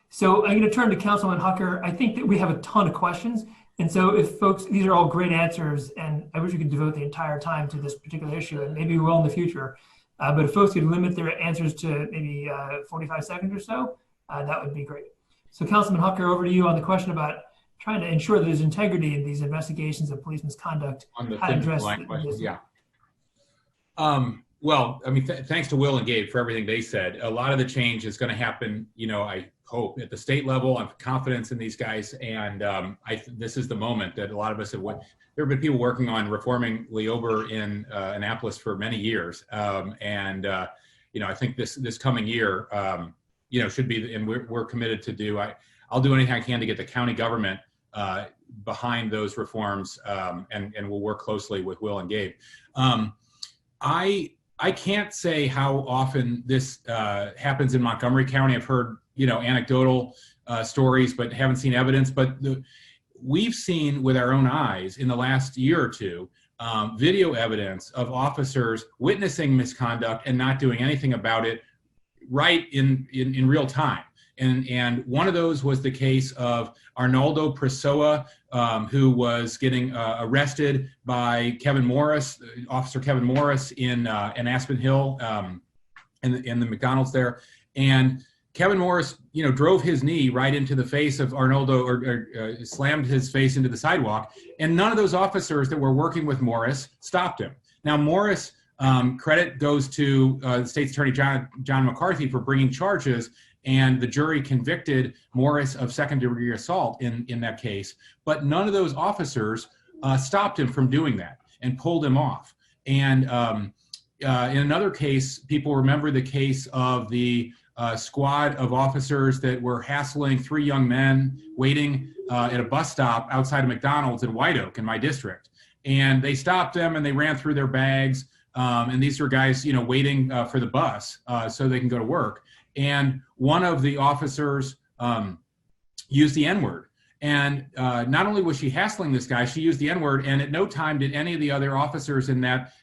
so I'm going to turn to Councilman Hucker. I think that we have a ton of questions. And so if folks, these are all great answers, and I wish we could devote the entire time to this particular issue, and maybe we will in the future. But if folks could limit their answers to maybe 45 seconds or so, that would be great. So Councilman Hucker, over to you on the question about trying to ensure that there's integrity in these investigations of police misconduct. On the how to address question, yeah. Well, I mean, thanks to Will and Gabe for everything they said. A lot of the change is going to happen, I hope, at the state level. I have confidence in these guys. And this is the moment that a lot of us have there have been people working on reforming Leober in Annapolis for many years. I think this coming year, should be, and we're committed to do, I'll do anything I can to get the county government behind those reforms, and we'll work closely with Will and Gabe. I can't say how often this happens in Montgomery County. I've heard, anecdotal stories, but haven't seen evidence. But we've seen with our own eyes in the last year or two, video evidence of officers witnessing misconduct and not doing anything about it right in real time. And one of those was the case of Arnaldo Pessoa, who was getting arrested by Kevin Morris, Officer Kevin Morris in Aspen Hill, in the McDonald's there. And Kevin Morris, drove his knee right into the face of Arnaldo, or slammed his face into the sidewalk. And none of those officers that were working with Morris stopped him. Now, Morris, credit goes to the state's attorney, John McCarthy, for bringing charges. And the jury convicted Morris of second-degree assault in that case. But none of those officers stopped him from doing that and pulled him off. And in another case, people remember the case of the squad of officers that were hassling 3 young men waiting at a bus stop outside of McDonald's in White Oak in my district. And they stopped them and they ran through their bags. And these were guys, waiting for the bus so they can go to work. And one of the officers used the N-word. And not only was she hassling this guy, she used the N-word, and at no time did any of the other officers in that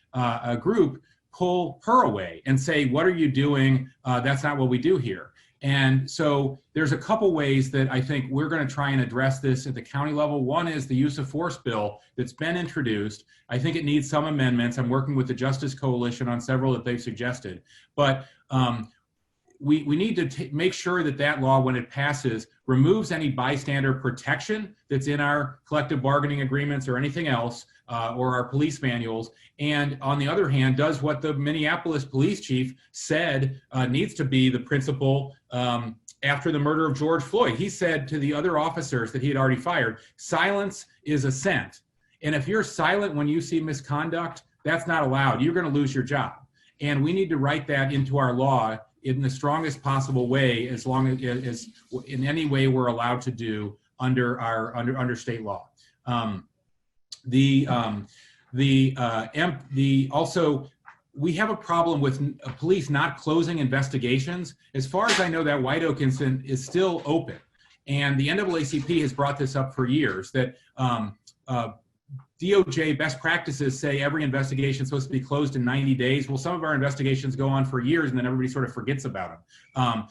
group pull her away and say, what are you doing? That's not what we do here. And so there's a couple ways that I think we're going to try and address this at the county level. One is the use of force bill that's been introduced. I think it needs some amendments. I'm working with the Justice Coalition on several that they've suggested. But we need to make sure that that law, when it passes, removes any bystander protection that's in our collective bargaining agreements or anything else, or our police manuals. And on the other hand, does what the Minneapolis police chief said needs to be the principle after the murder of George Floyd. He said to the other officers that he had already fired, silence is assent. And if you're silent when you see misconduct, that's not allowed. You're going to lose your job. And we need to write that into our law in the strongest possible way, as long as in any way we're allowed to do under state law. Also, we have a problem with police not closing investigations. As far as I know, that White Oak incident is still open. And the NAACP has brought this up for years, that DOJ best practices say every investigation is supposed to be closed in 90 days. Well, some of our investigations go on for years and then everybody sort of forgets about them.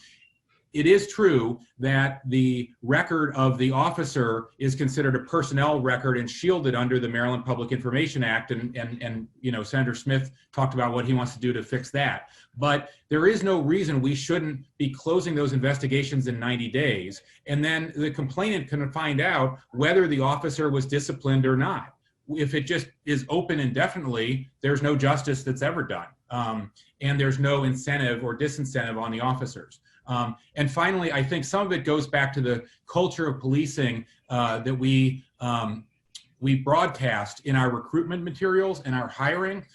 It is true that the record of the officer is considered a personnel record and shielded under the Maryland Public Information Act, and you know, Senator Smith talked about what he wants to do to fix that. But there is no reason we shouldn't be closing those investigations in 90 days, and then the complainant can find out whether the officer was disciplined or not. If it just is open indefinitely, there's no justice that's ever done, and there's no incentive or disincentive on the officers. And finally, I think some of it goes back to the culture of policing that we broadcast in our recruitment materials and our hiring.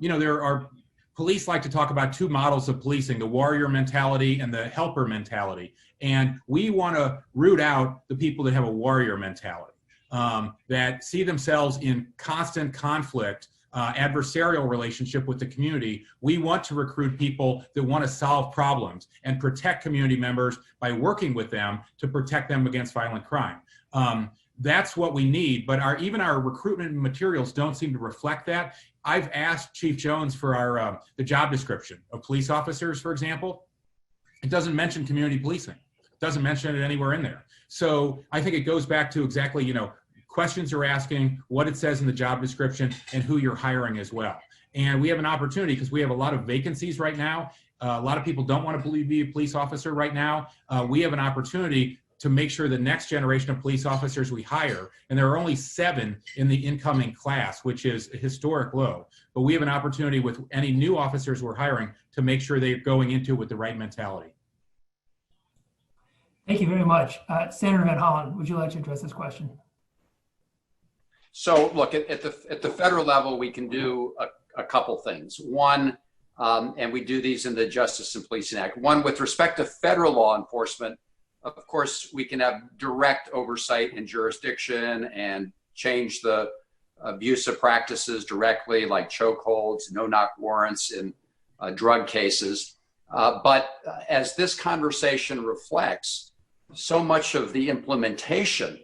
You know, police like to talk about two models of policing, the warrior mentality and the helper mentality. And we want to root out the people that have a warrior mentality, that see themselves in constant conflict, adversarial relationship with the community. We want to recruit people that want to solve problems and protect community members by working with them to protect them against violent crime. That's what we need, but even our recruitment materials don't seem to reflect that. I've asked Chief Jones for the job description of police officers, for example. It doesn't mention community policing. It doesn't mention it anywhere in there. So I think it goes back to exactly, you know, questions you're asking, what it says in the job description, and who you're hiring as well. And we have an opportunity because we have a lot of vacancies right now. A lot of people don't want to be a police officer right now. We have an opportunity to make sure the next generation of police officers we hire, and there are only 7 in the incoming class, which is a historic low, but we have an opportunity with any new officers we're hiring to make sure they're going into it with the right mentality. Thank you very much. Senator Van Hollen, would you like to address this question? So look, at the federal level, we can do a couple things. One, and we do these in the Justice and Policing Act. One, with respect to federal law enforcement, of course, we can have direct oversight and jurisdiction and change the abusive practices directly, like chokeholds, no-knock warrants in drug cases. But as this conversation reflects, so much of the implementation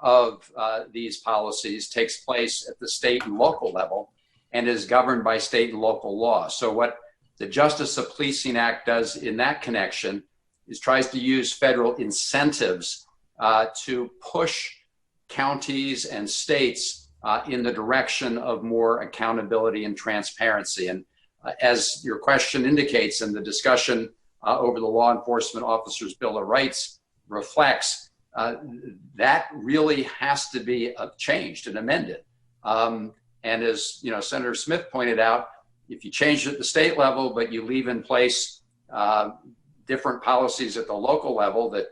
of these policies takes place at the state and local level and is governed by state and local law. So what the Justice of Policing Act does in that connection is tries to use federal incentives to push counties and states in the direction of more accountability and transparency. And as your question indicates, and the discussion over the Law Enforcement Officers' Bill of Rights reflects, that really has to be changed and amended. And as you know, Senator Smith pointed out, if you change it at the state level, but you leave in place different policies at the local level that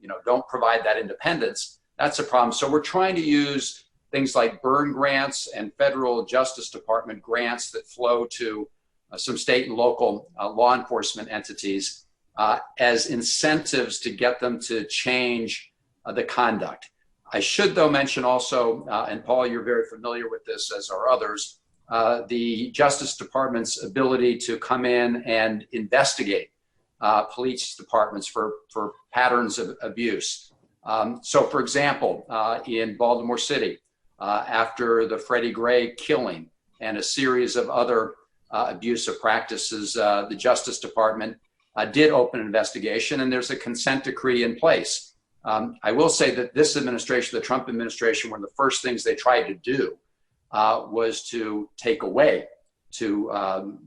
you know, don't provide that independence, that's a problem. So we're trying to use things like burn grants and federal Justice Department grants that flow to some state and local law enforcement entities as incentives to get them to change the conduct. I should, though, mention also, and Paul, you're very familiar with this, as are others, the Justice Department's ability to come in and investigate police departments for patterns of abuse. So, for example, in Baltimore City, after the Freddie Gray killing and a series of other abusive practices, the Justice Department did open an investigation, and there's a consent decree in place. I will say that this administration, the Trump administration, one of the first things they tried to do was to take away, to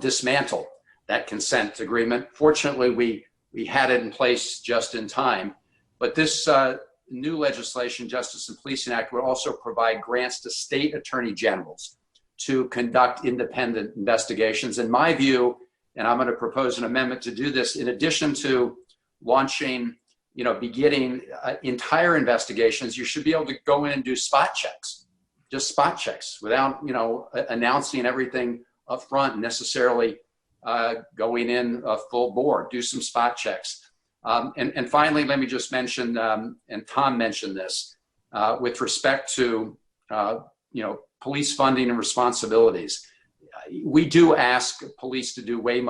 dismantle that consent agreement. Fortunately, we had it in place just in time. But this new legislation, Justice and Policing Act, would also provide grants to state attorney generals to conduct independent investigations. In my view, and I'm going to propose an amendment to do this, in addition to launching, beginning entire investigations, you should be able to go in and do spot checks, just spot checks, without, announcing everything up front and necessarily going in full board. Do some spot checks. And finally, let me just mention, and Tom mentioned this, with respect to, police funding and responsibilities. We do ask police to do way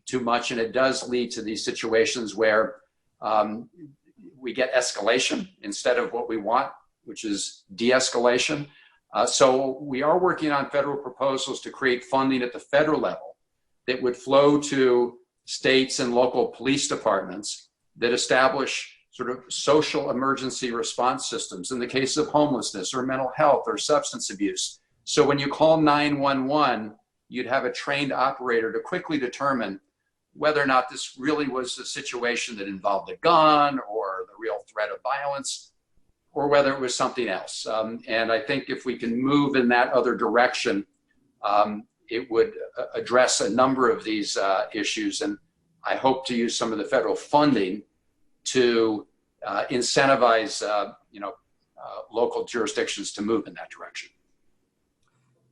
too much, and it does lead to these situations where we get escalation instead of what we want, which is de-escalation. So we are working on federal proposals to create funding at the federal level that would flow to states and local police departments that establish sort of social emergency response systems in the case of homelessness or mental health or substance abuse. So when you call 911, you'd have a trained operator to quickly determine whether or not this really was a situation that involved a gun or the real threat of violence, or whether it was something else. And I think if we can move in that other direction, it would address a number of these issues. And I hope to use some of the federal funding to incentivize, local jurisdictions to move in that direction.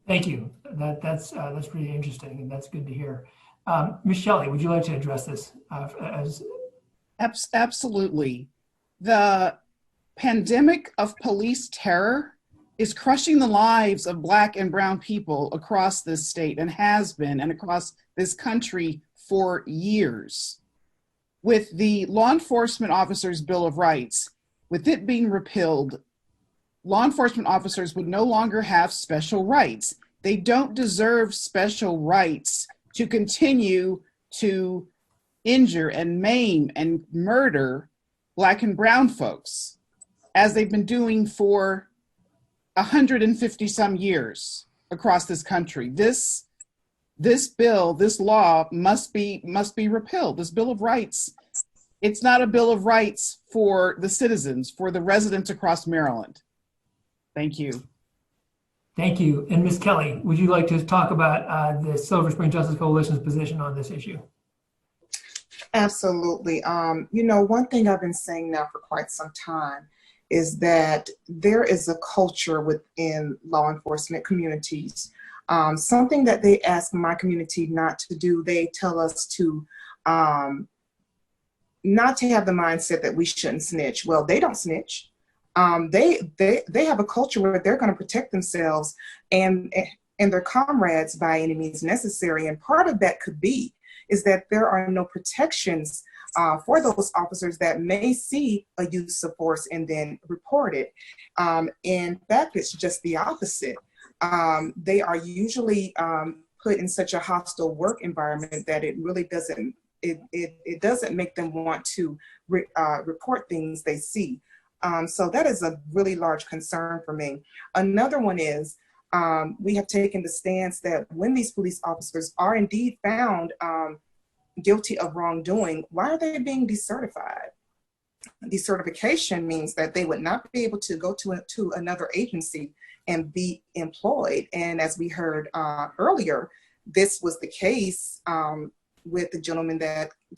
Thank you. That's really interesting, and that's good to hear. Ms. Shelley, would you like to address this? Absolutely. The pandemic of police terror is crushing the lives of Black and Brown people across this state, and has been, and across this country for years. With the Law Enforcement Officers' Bill of Rights, with it being repealed, law enforcement officers would no longer have special rights. They don't deserve special rights to continue to injure and maim and murder Black and Brown folks, as they've been doing for 150 some years across this country. This bill, this law must be repealed. This Bill of Rights, it's not a Bill of Rights for the citizens, for the residents across Maryland. Thank you. Thank you. And Ms. Kelly, would you like to talk about the Silver Spring Justice Coalition's position on this issue? Absolutely. One thing I've been saying now for quite some time is that there is a culture within law enforcement communities. Something that they ask my community not to do, they tell us to not to have the mindset that we shouldn't snitch. Well, they don't snitch. They have a culture where they're going to protect themselves and their comrades by any means necessary. And part of that could be is that there are no protections for those officers that may see a use of force and then report it. In fact, it's just the opposite. They are usually put in such a hostile work environment that it really doesn't, it doesn't make them want to report things they see. So that is a really large concern for me. Another one is we have taken the stance that when these police officers are indeed found guilty of wrongdoing, why are they being decertified? Decertification means that they would not be able to go to another agency and be employed. And as we heard earlier, this was the case with the gentleman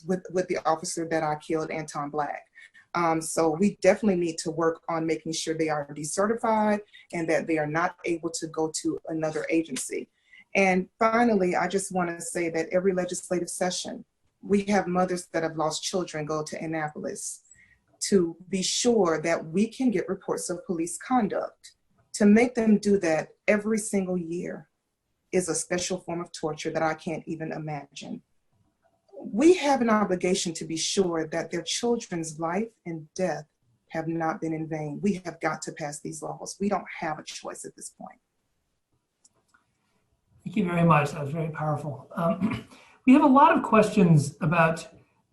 with the officer that I killed, Anton Black. So we definitely need to work on making sure they are decertified and that they are not able to go to another agency. And finally, I just want to say that every legislative session, we have mothers that have lost children go to Annapolis to be sure that we can get reports of police conduct. To make them do that every single year is a special form of torture that I can't even imagine. We have an obligation to be sure that their children's life and death have not been in vain. We have got to pass these laws. We don't have a choice at this point. Thank you very much. That was very powerful. We have a lot of questions about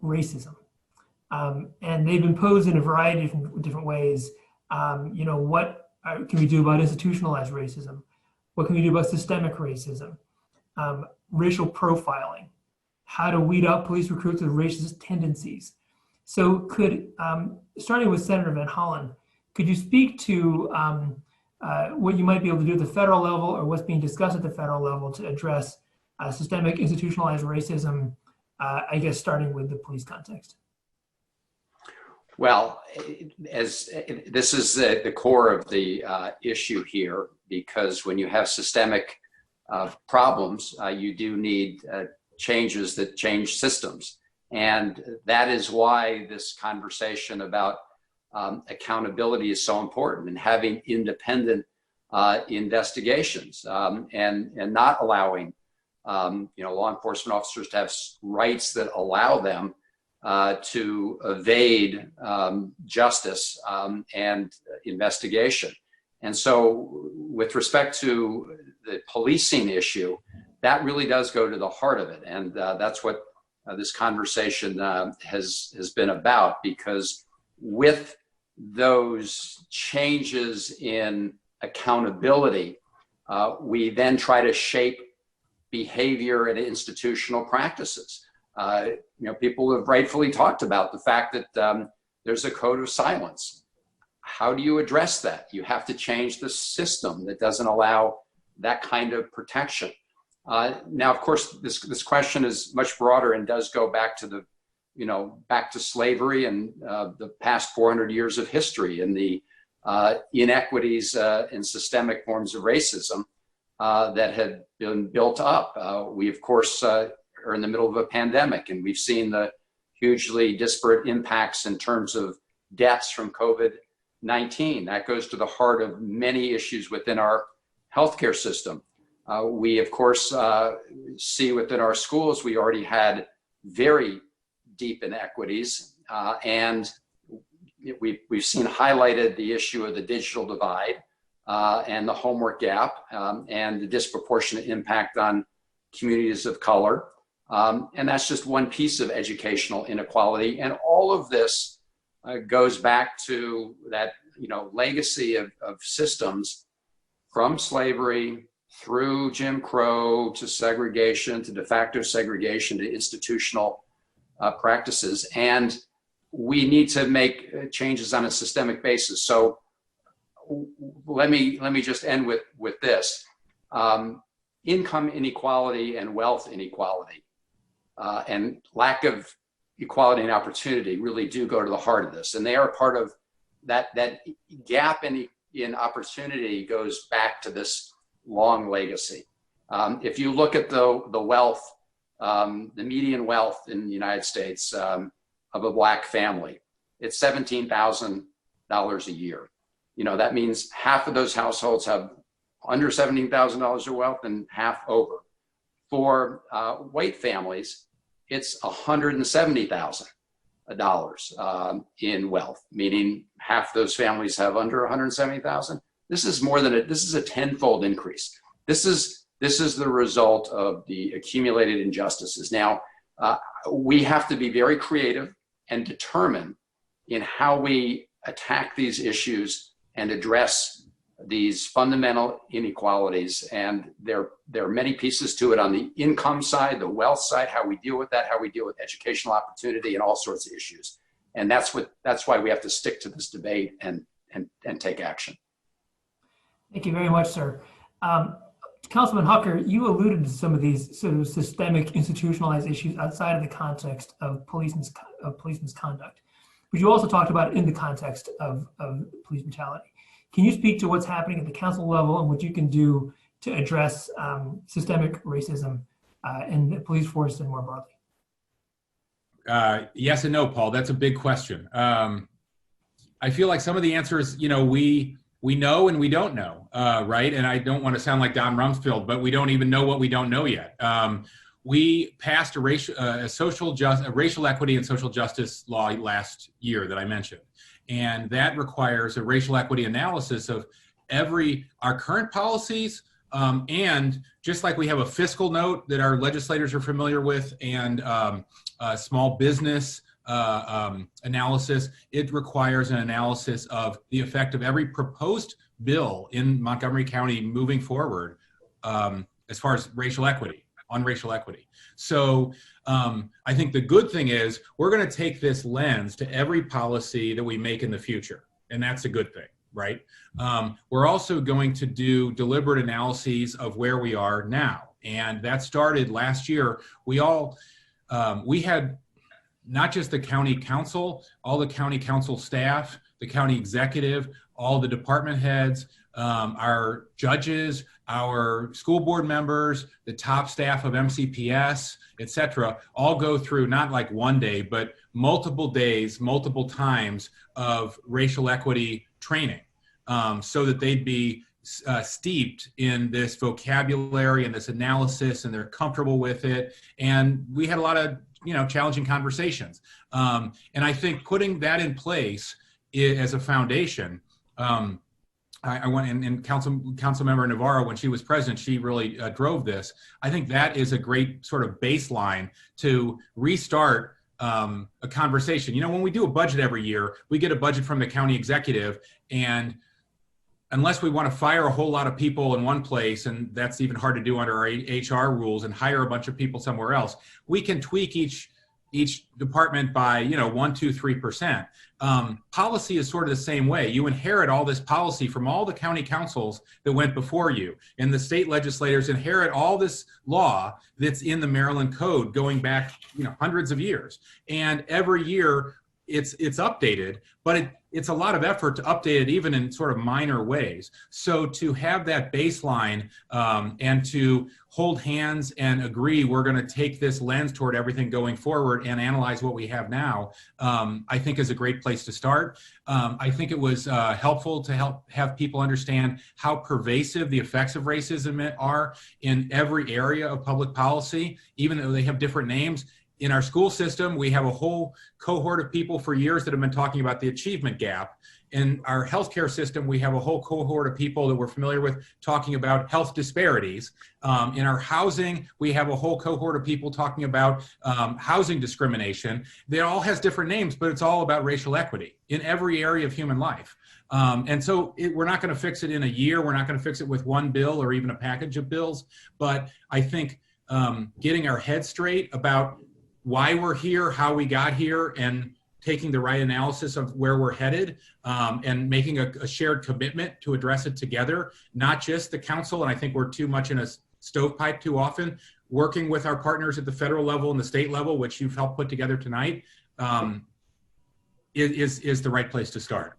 racism, and they've been posed in a variety of different ways. What can we do about institutionalized racism? What can we do about systemic racism? Racial profiling? How to weed out police recruits with racist tendencies? So starting with Senator Van Hollen, could you speak to what you might be able to do at the federal level or what's being discussed at the federal level to address systemic institutionalized racism, I guess starting with the police context? Well, as this is the core of the issue here, because when you have systemic problems, you do need changes that change systems. And that is why this conversation about accountability is so important, and having independent investigations and not allowing law enforcement officers to have rights that allow them to evade justice and investigation. And so with respect to the policing issue, that really does go to the heart of it. And that's what this conversation has been about, because with those changes in accountability, we then try to shape behavior and institutional practices. People have rightfully talked about the fact that there's a code of silence. How do you address that? You have to change the system that doesn't allow that kind of protection. Now, of course, this question is much broader and does go back to back to slavery and the past 400 years of history and the inequities and systemic forms of racism that had been built up. We, of course, are in the middle of a pandemic, and we've seen the hugely disparate impacts in terms of deaths from COVID-19. That goes to the heart of many issues within our healthcare system. We, of course, see within our schools, we already had very deep inequities, and we've seen highlighted the issue of the digital divide and the homework gap and the disproportionate impact on communities of color. And that's just one piece of educational inequality. And all of this goes back to that legacy of systems from slavery through Jim Crow to segregation, to de facto segregation, to institutional practices. And we need to make changes on a systemic basis. So let me just end with this. Income inequality and wealth inequality and lack of equality and opportunity really do go to the heart of this. And they are part of that gap in opportunity goes back to this long legacy. If you look at the wealth, the median wealth in the United States of a Black family, it's $17,000 a year. That means half of those households have under $17,000 of wealth and half over. For white families, it's $170,000 in wealth, meaning half those families have under $170,000. This is a tenfold increase. This is the result of the accumulated injustices. Now, we have to be very creative and determined in how we attack these issues and address these fundamental inequalities. And there are many pieces to it on the income side, the wealth side, how we deal with that, how we deal with educational opportunity and all sorts of issues. And that's why we have to stick to this debate and take action. Thank you very much, sir. Councilman Hucker, you alluded to some of these sort of systemic institutionalized issues outside of the context of police misconduct, but you also talked about it in the context of police brutality. Can you speak to what's happening at the council level and what you can do to address systemic racism in the police force and more broadly? Yes and no, Paul. That's a big question. I feel like some of the answers, we know and we don't know, right? And I don't want to sound like Don Rumsfeld, but we don't even know what we don't know yet. We passed a racial equity and social justice law last year that I mentioned. And that requires a racial equity analysis of our current policies, And just like we have a fiscal note that our legislators are familiar with, and small business analysis, it requires an analysis of the effect of every proposed bill in Montgomery County moving forward as far as racial equity, on racial equity. So I think the good thing is we're going to take this lens to every policy that we make in the future, and that's a good thing, right? We're also going to do deliberate analyses of where we are now, and that started last year. We had not just the county council, all the county council staff, the county executive, all the department heads, our judges, our school board members, the top staff of MCPS, et cetera, all go through not like one day, but multiple days, multiple times of racial equity training, so that they'd be steeped in this vocabulary and this analysis, and they're comfortable with it. And we had a lot of challenging conversations. And I think putting that in place as a foundation, I went and Councilmember Navarro, when she was president, she really drove this. I think that is a great sort of baseline to restart a conversation. When we do a budget every year, we get a budget from the county executive, and unless we want to fire a whole lot of people in one place, and that's even hard to do under our HR rules, and hire a bunch of people somewhere else, we can tweak each department by 1, 2, 3%. Policy is sort of the same way. You inherit all this policy from all the county councils that went before you, and the state legislators inherit all this law that's in the Maryland Code going back hundreds of years. And every year it's updated, but it's a lot of effort to update it even in sort of minor ways. So to have that baseline and to hold hands and agree we're going to take this lens toward everything going forward and analyze what we have now, I think is a great place to start. I think it was helpful to help have people understand how pervasive the effects of racism are in every area of public policy, even though they have different names. In our school system, we have a whole cohort of people for years that have been talking about the achievement gap. In our healthcare system, we have a whole cohort of people that we're familiar with talking about health disparities. In our housing, we have a whole cohort of people talking about housing discrimination. They all has different names, but it's all about racial equity in every area of human life. And so we're not going to fix it in a year. We're not going to fix it with one bill or even a package of bills. But I think getting our head straight about why we're here, how we got here, and taking the right analysis of where we're headed, and making a shared commitment to address it together, not just the council. And I think we're too much in a stovepipe too often, working with our partners at the federal level and the state level, which you've helped put together tonight, is the right place to start.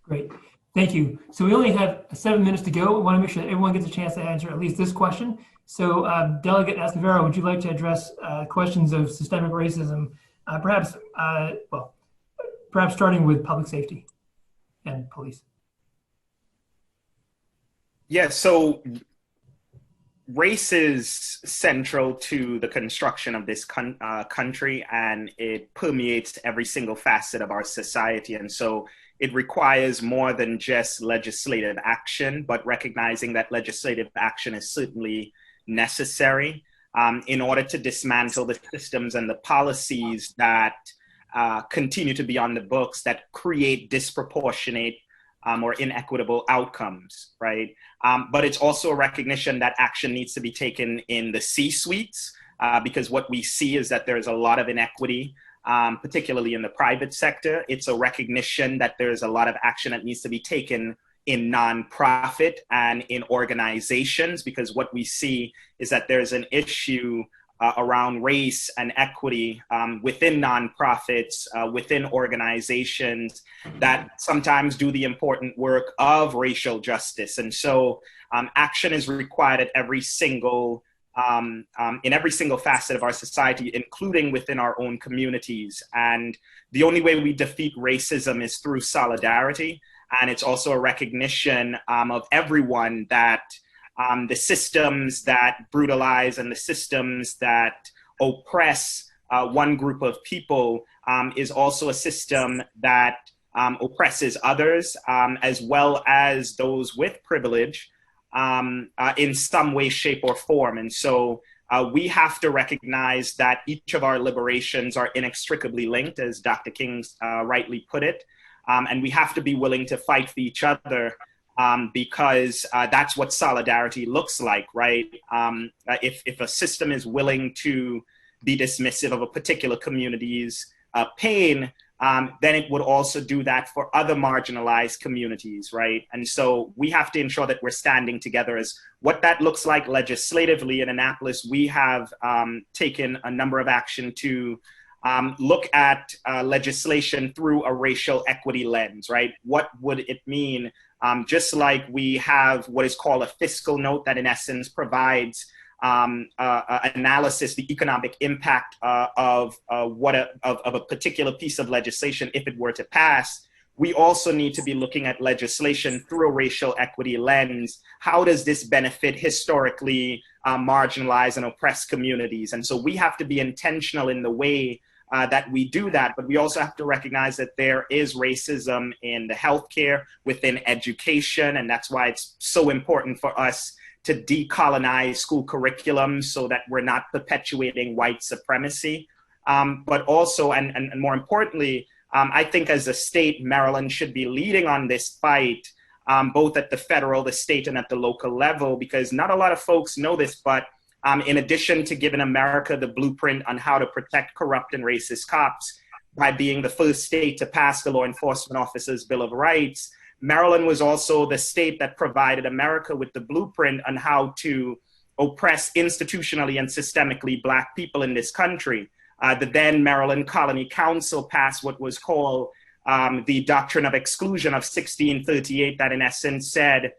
Great. Thank you. So we only have 7 minutes to go. We want to make sure that everyone gets a chance to answer at least this question. So Delegate Escavero, would you like to address questions of systemic racism, perhaps starting with public safety and police? Yeah, so race is central to the construction of this country, and it permeates every single facet of our society. And so it requires more than just legislative action, but recognizing that legislative action is certainly necessary in order to dismantle the systems and the policies that continue to be on the books that create disproportionate or inequitable outcomes, right? But it's also a recognition that action needs to be taken in the C-suites, because what we see is that there's a lot of inequity, particularly in the private sector. It's a recognition that there's a lot of action that needs to be taken in nonprofit and in organizations, because what we see is that there's an issue around race and equity within nonprofits, within organizations that sometimes do the important work of racial justice. And so action is required at every single in every single facet of our society, including within our own communities. And the only way we defeat racism is through solidarity. And it's also a recognition of everyone that the systems that brutalize and the systems that oppress one group of people is also a system that oppresses others, as well as those with privilege. in some way, shape, or form. And so we have to recognize that each of our liberations are inextricably linked, as Dr. King rightly put it. And we have to be willing to fight for each other because that's what solidarity looks like, right? If a system is willing to be dismissive of a particular community's pain, then it would also do that for other marginalized communities, right? And so we have to ensure that we're standing together. As what that looks like legislatively in Annapolis, we have taken a number of action to look at legislation through a racial equity lens, right? What would it mean? Just like we have what is called a fiscal note that in essence provides analysis, the economic impact of a particular piece of legislation if it were to pass. We also need to be looking at legislation through a racial equity lens. How does this benefit historically marginalized and oppressed communities? And so we have to be intentional in the way that we do that, but we also have to recognize that there is racism in the healthcare, within education, and that's why it's so important for us to decolonize school curriculum so that we're not perpetuating white supremacy. But also, and more importantly, I think as a state, Maryland should be leading on this fight, both at the federal, the state, and at the local level, because not a lot of folks know this, but in addition to giving America the blueprint on how to protect corrupt and racist cops by being the first state to pass the Law Enforcement Officers' Bill of Rights, Maryland was also the state that provided America with the blueprint on how to oppress institutionally and systemically Black people in this country. The then Maryland Colony Council passed what was called the Doctrine of Exclusion of 1638, that in essence said,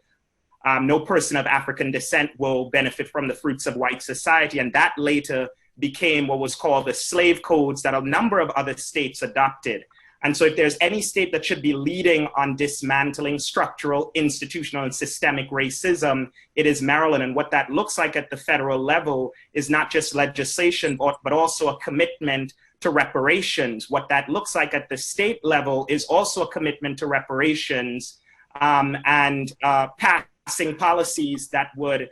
no person of African descent will benefit from the fruits of white society. And that later became what was called the slave codes that a number of other states adopted. And so if there's any state that should be leading on dismantling structural, institutional, and systemic racism, it is Maryland. And what that looks like at the federal level is not just legislation, but also a commitment to reparations. What that looks like at the state level is also a commitment to reparations and passing policies that would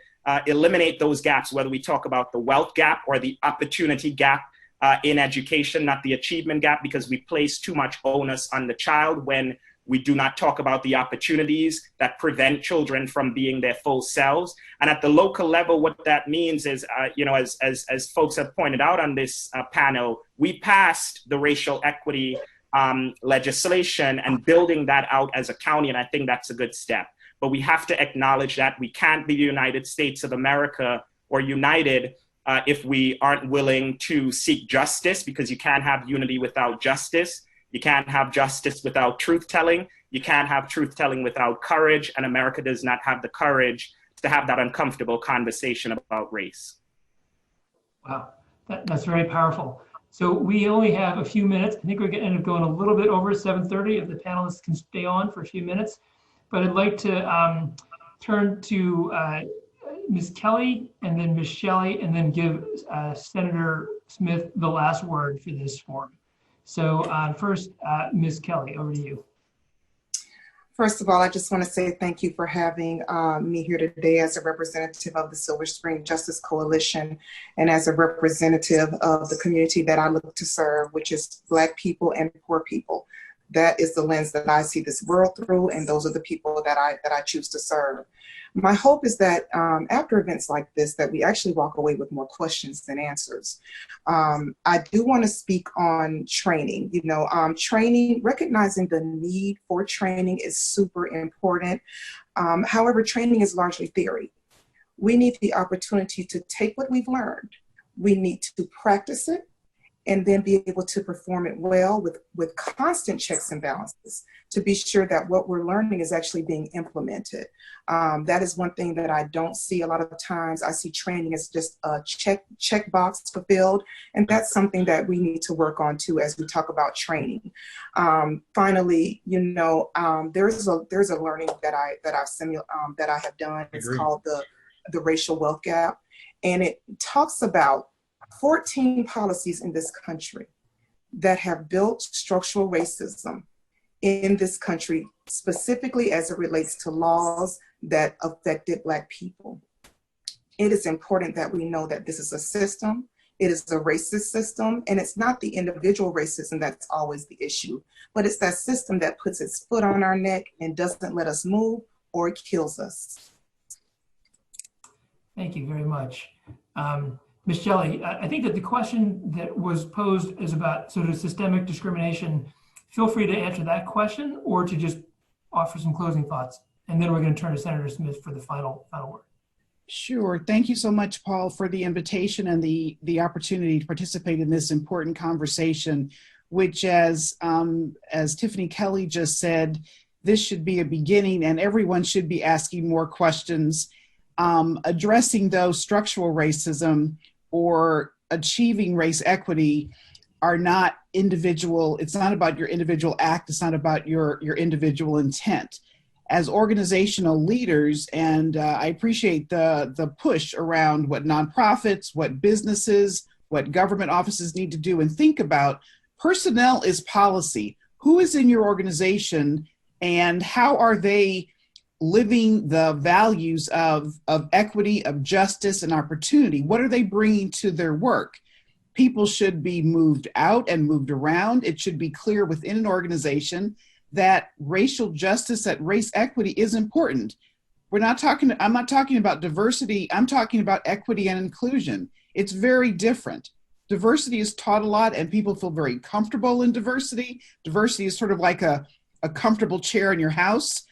eliminate those gaps, whether we talk about the wealth gap or the opportunity gap in education, not the achievement gap, because we place too much onus on the child when we do not talk about the opportunities that prevent children from being their full selves. And at the local level, what that means is, as folks have pointed out on this panel, we passed the racial equity legislation and building that out as a county, and I think that's a good step. But we have to acknowledge that we can't be the United States of America or united if we aren't willing to seek justice, because you can't have unity without justice. You can't have justice without truth-telling. You can't have truth-telling without courage, and America does not have the courage to have that uncomfortable conversation about race. Wow, that's very powerful. So we only have a few minutes. I think we're going to end up going a little bit over 7:30 if the panelists can stay on for a few minutes. But I'd like to turn to Ms. Kelly and then Ms. Shelley, and then give Senator Smith the last word for this forum. So first, Ms. Kelly, over to you. First of all, I just want to say thank you for having me here today as a representative of the Silver Spring Justice Coalition and as a representative of the community that I look to serve, which is Black people and poor people. That is the lens that I see this world through, and those are the people that I choose to serve. My hope is that after events like this, that we actually walk away with more questions than answers. I do want to speak on training. Training, recognizing the need for training is super important. However, training is largely theory. We need the opportunity to take what we've learned. We need to practice it, and then be able to perform it well with constant checks and balances to be sure that what we're learning is actually being implemented. That is one thing that I don't see a lot of times. I see training as just a check box fulfilled, and that's something that we need to work on too as we talk about training. Finally, there's a learning that I have done. It's called the racial wealth gap, and it talks about 14 policies in this country that have built structural racism in this country, specifically as it relates to laws that affected Black people. It is important that we know that this is a system. It is a racist system, and it's not the individual racism that's always the issue, but it's that system that puts its foot on our neck and doesn't let us move, or it kills us. Thank you very much. Ms. Shelley, I think that the question that was posed is about sort of systemic discrimination. Feel free to answer that question or to just offer some closing thoughts. And then we're going to turn to Senator Smith for the final word. Sure. Thank you so much, Paul, for the invitation and the opportunity to participate in this important conversation, which as Tiffany Kelly just said, this should be a beginning and everyone should be asking more questions. Addressing those structural racism or achieving race equity are not individual. It's not about your individual act. It's not about your individual intent. As organizational leaders, and I appreciate the push around what nonprofits, what businesses, what government offices need to do and think about, personnel is policy. Who is in your organization and how are they living the values of equity, of justice, and opportunity? What are they bringing to their work? People should be moved out and moved around. It should be clear within an organization that racial justice, that race equity is important. I'm not talking about diversity, I'm talking about equity and inclusion. It's very different. Diversity is taught a lot and people feel very comfortable in diversity. Diversity is sort of like a comfortable chair in your house.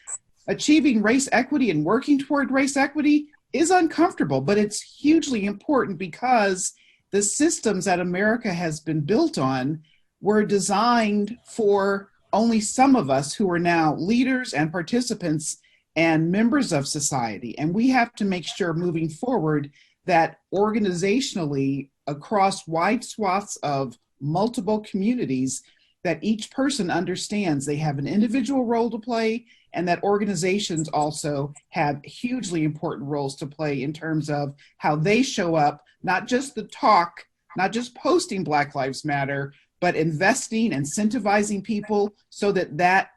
Achieving race equity and working toward race equity is uncomfortable, but it's hugely important because the systems that America has been built on were designed for only some of us who are now leaders and participants and members of society. And we have to make sure moving forward that organizationally across wide swaths of multiple communities, that each person understands they have an individual role to play and that organizations also have hugely important roles to play in terms of how they show up, not just the talk, not just posting Black Lives Matter, but investing, incentivizing people so that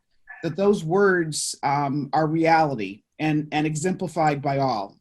those words are reality and exemplified by all.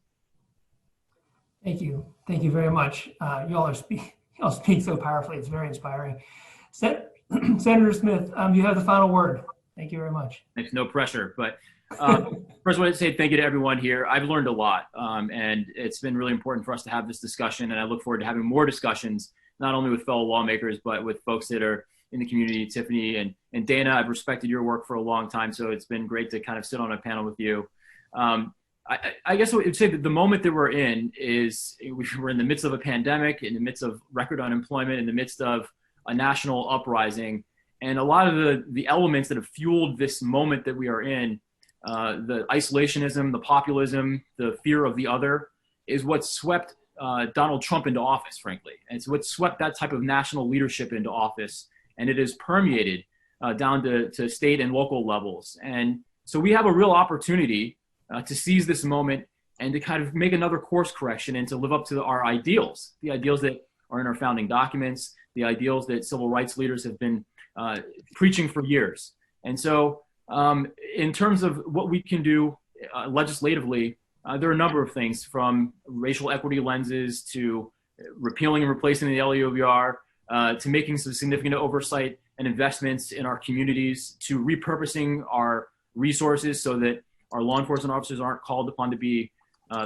Thank you. Thank you very much. Y'all speak so powerfully. It's very inspiring. Senator Smith, you have the final word. Thank you very much. Thanks, no pressure. But first I want to say thank you to everyone here. I've learned a lot and it's been really important for us to have this discussion, and I look forward to having more discussions, not only with fellow lawmakers, but with folks that are in the community. Tiffany and Dana, I've respected your work for a long time, so it's been great to kind of sit on a panel with you. I guess I would say that the moment that we're in is we're in the midst of a pandemic, in the midst of record unemployment, in the midst of a national uprising. And a lot of the elements that have fueled this moment that we are in, the isolationism, the populism, the fear of the other, is what swept Donald Trump into office, frankly. And it's what swept that type of national leadership into office. And it has permeated down to state and local levels. And so we have a real opportunity to seize this moment and to kind of make another course correction and to live up to our ideals, the ideals that are in our founding documents, the ideals that civil rights leaders have been preaching for years. And so in terms of what we can do legislatively, there are a number of things, from racial equity lenses to repealing and replacing the LEOVR, to making some significant oversight and investments in our communities, to repurposing our resources so that our law enforcement officers aren't called upon to be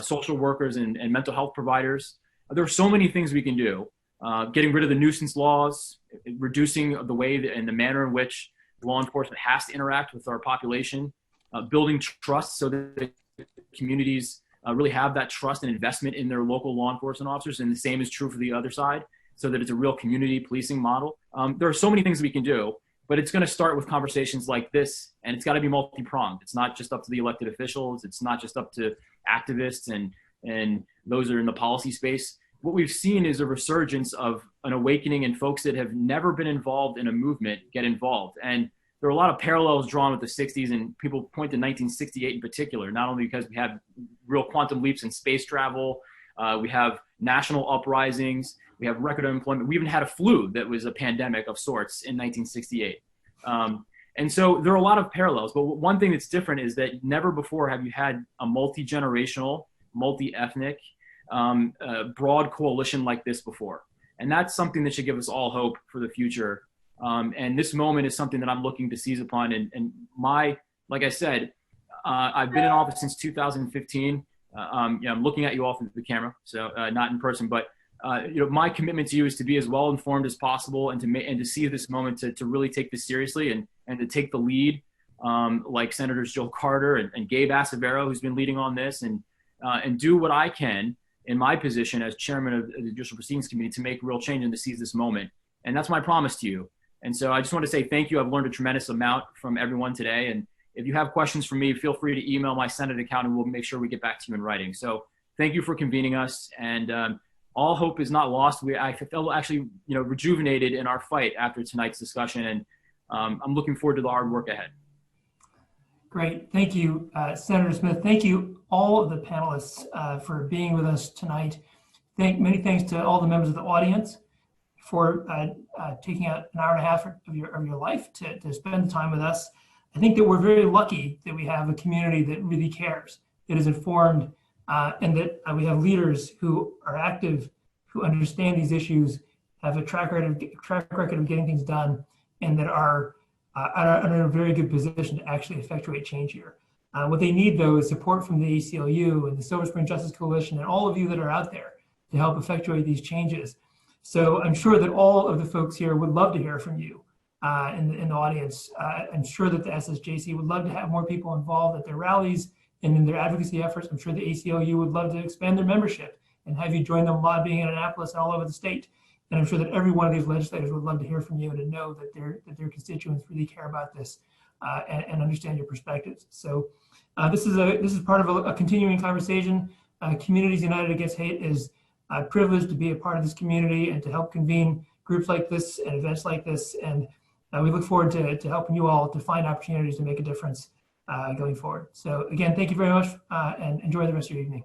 social workers and mental health providers. There are so many things we can do. Getting rid of the nuisance laws, reducing the way and the manner in which law enforcement has to interact with our population, building trust so that communities really have that trust and investment in their local law enforcement officers. And the same is true for the other side, so that it's a real community policing model. There are so many things we can do, but it's going to start with conversations like this, and it's got to be multi-pronged. It's not just up to the elected officials. It's not just up to activists and those that are in the policy space. What we've seen is a resurgence of an awakening in folks that have never been involved in a movement get involved. And there are a lot of parallels drawn with the 60s, and people point to 1968 in particular, not only because we had real quantum leaps in space travel, we have national uprisings, we have record unemployment. We even had a flu that was a pandemic of sorts in 1968. And so there are a lot of parallels, but one thing that's different is that never before have you had a multi-generational, multi-ethnic, broad coalition like this before. And that's something that should give us all hope for the future. And this moment is something that I'm looking to seize upon. And like I said, I've been in office since 2015. I'm looking at you all through the camera, so not in person, but my commitment to you is to be as well informed as possible and to see this moment to really take this seriously and to take the lead, like Senators Joe Carter and Gabe Acevedo, who's been leading on this, and do what I can in my position as chairman of the Judicial Proceedings Committee to make real change and to seize this moment. And that's my promise to you. And so I just want to say thank you. I've learned a tremendous amount from everyone today. And if you have questions for me, feel free to email my Senate account and we'll make sure we get back to you in writing. So thank you for convening us. And all hope is not lost. I felt actually rejuvenated in our fight after tonight's discussion. And I'm looking forward to the hard work ahead. Great. Thank you, Senator Smith. Thank you, all of the panelists, for being with us tonight. Many thanks to all the members of the audience for taking out an hour and a half of your life to spend time with us. I think that we're very lucky that we have a community that really cares, that is informed, and that we have leaders who are active, who understand these issues, have a track record of getting things done, and that are in a very good position to actually effectuate change here. What they need, though, is support from the ACLU and the Silver Spring Justice Coalition and all of you that are out there to help effectuate these changes. So I'm sure that all of the folks here would love to hear from you in the audience. I'm sure that the SSJC would love to have more people involved at their rallies and in their advocacy efforts. I'm sure the ACLU would love to expand their membership and have you join them lobbying in Annapolis and all over the state. And I'm sure that every one of these legislators would love to hear from you and to know that their constituents really care about this and understand your perspectives. So this is part of a continuing conversation. Communities United Against Hate is privileged to be a part of this community and to help convene groups like this and events like this. And we look forward to helping you all to find opportunities to make a difference going forward. So again, thank you very much and enjoy the rest of your evening.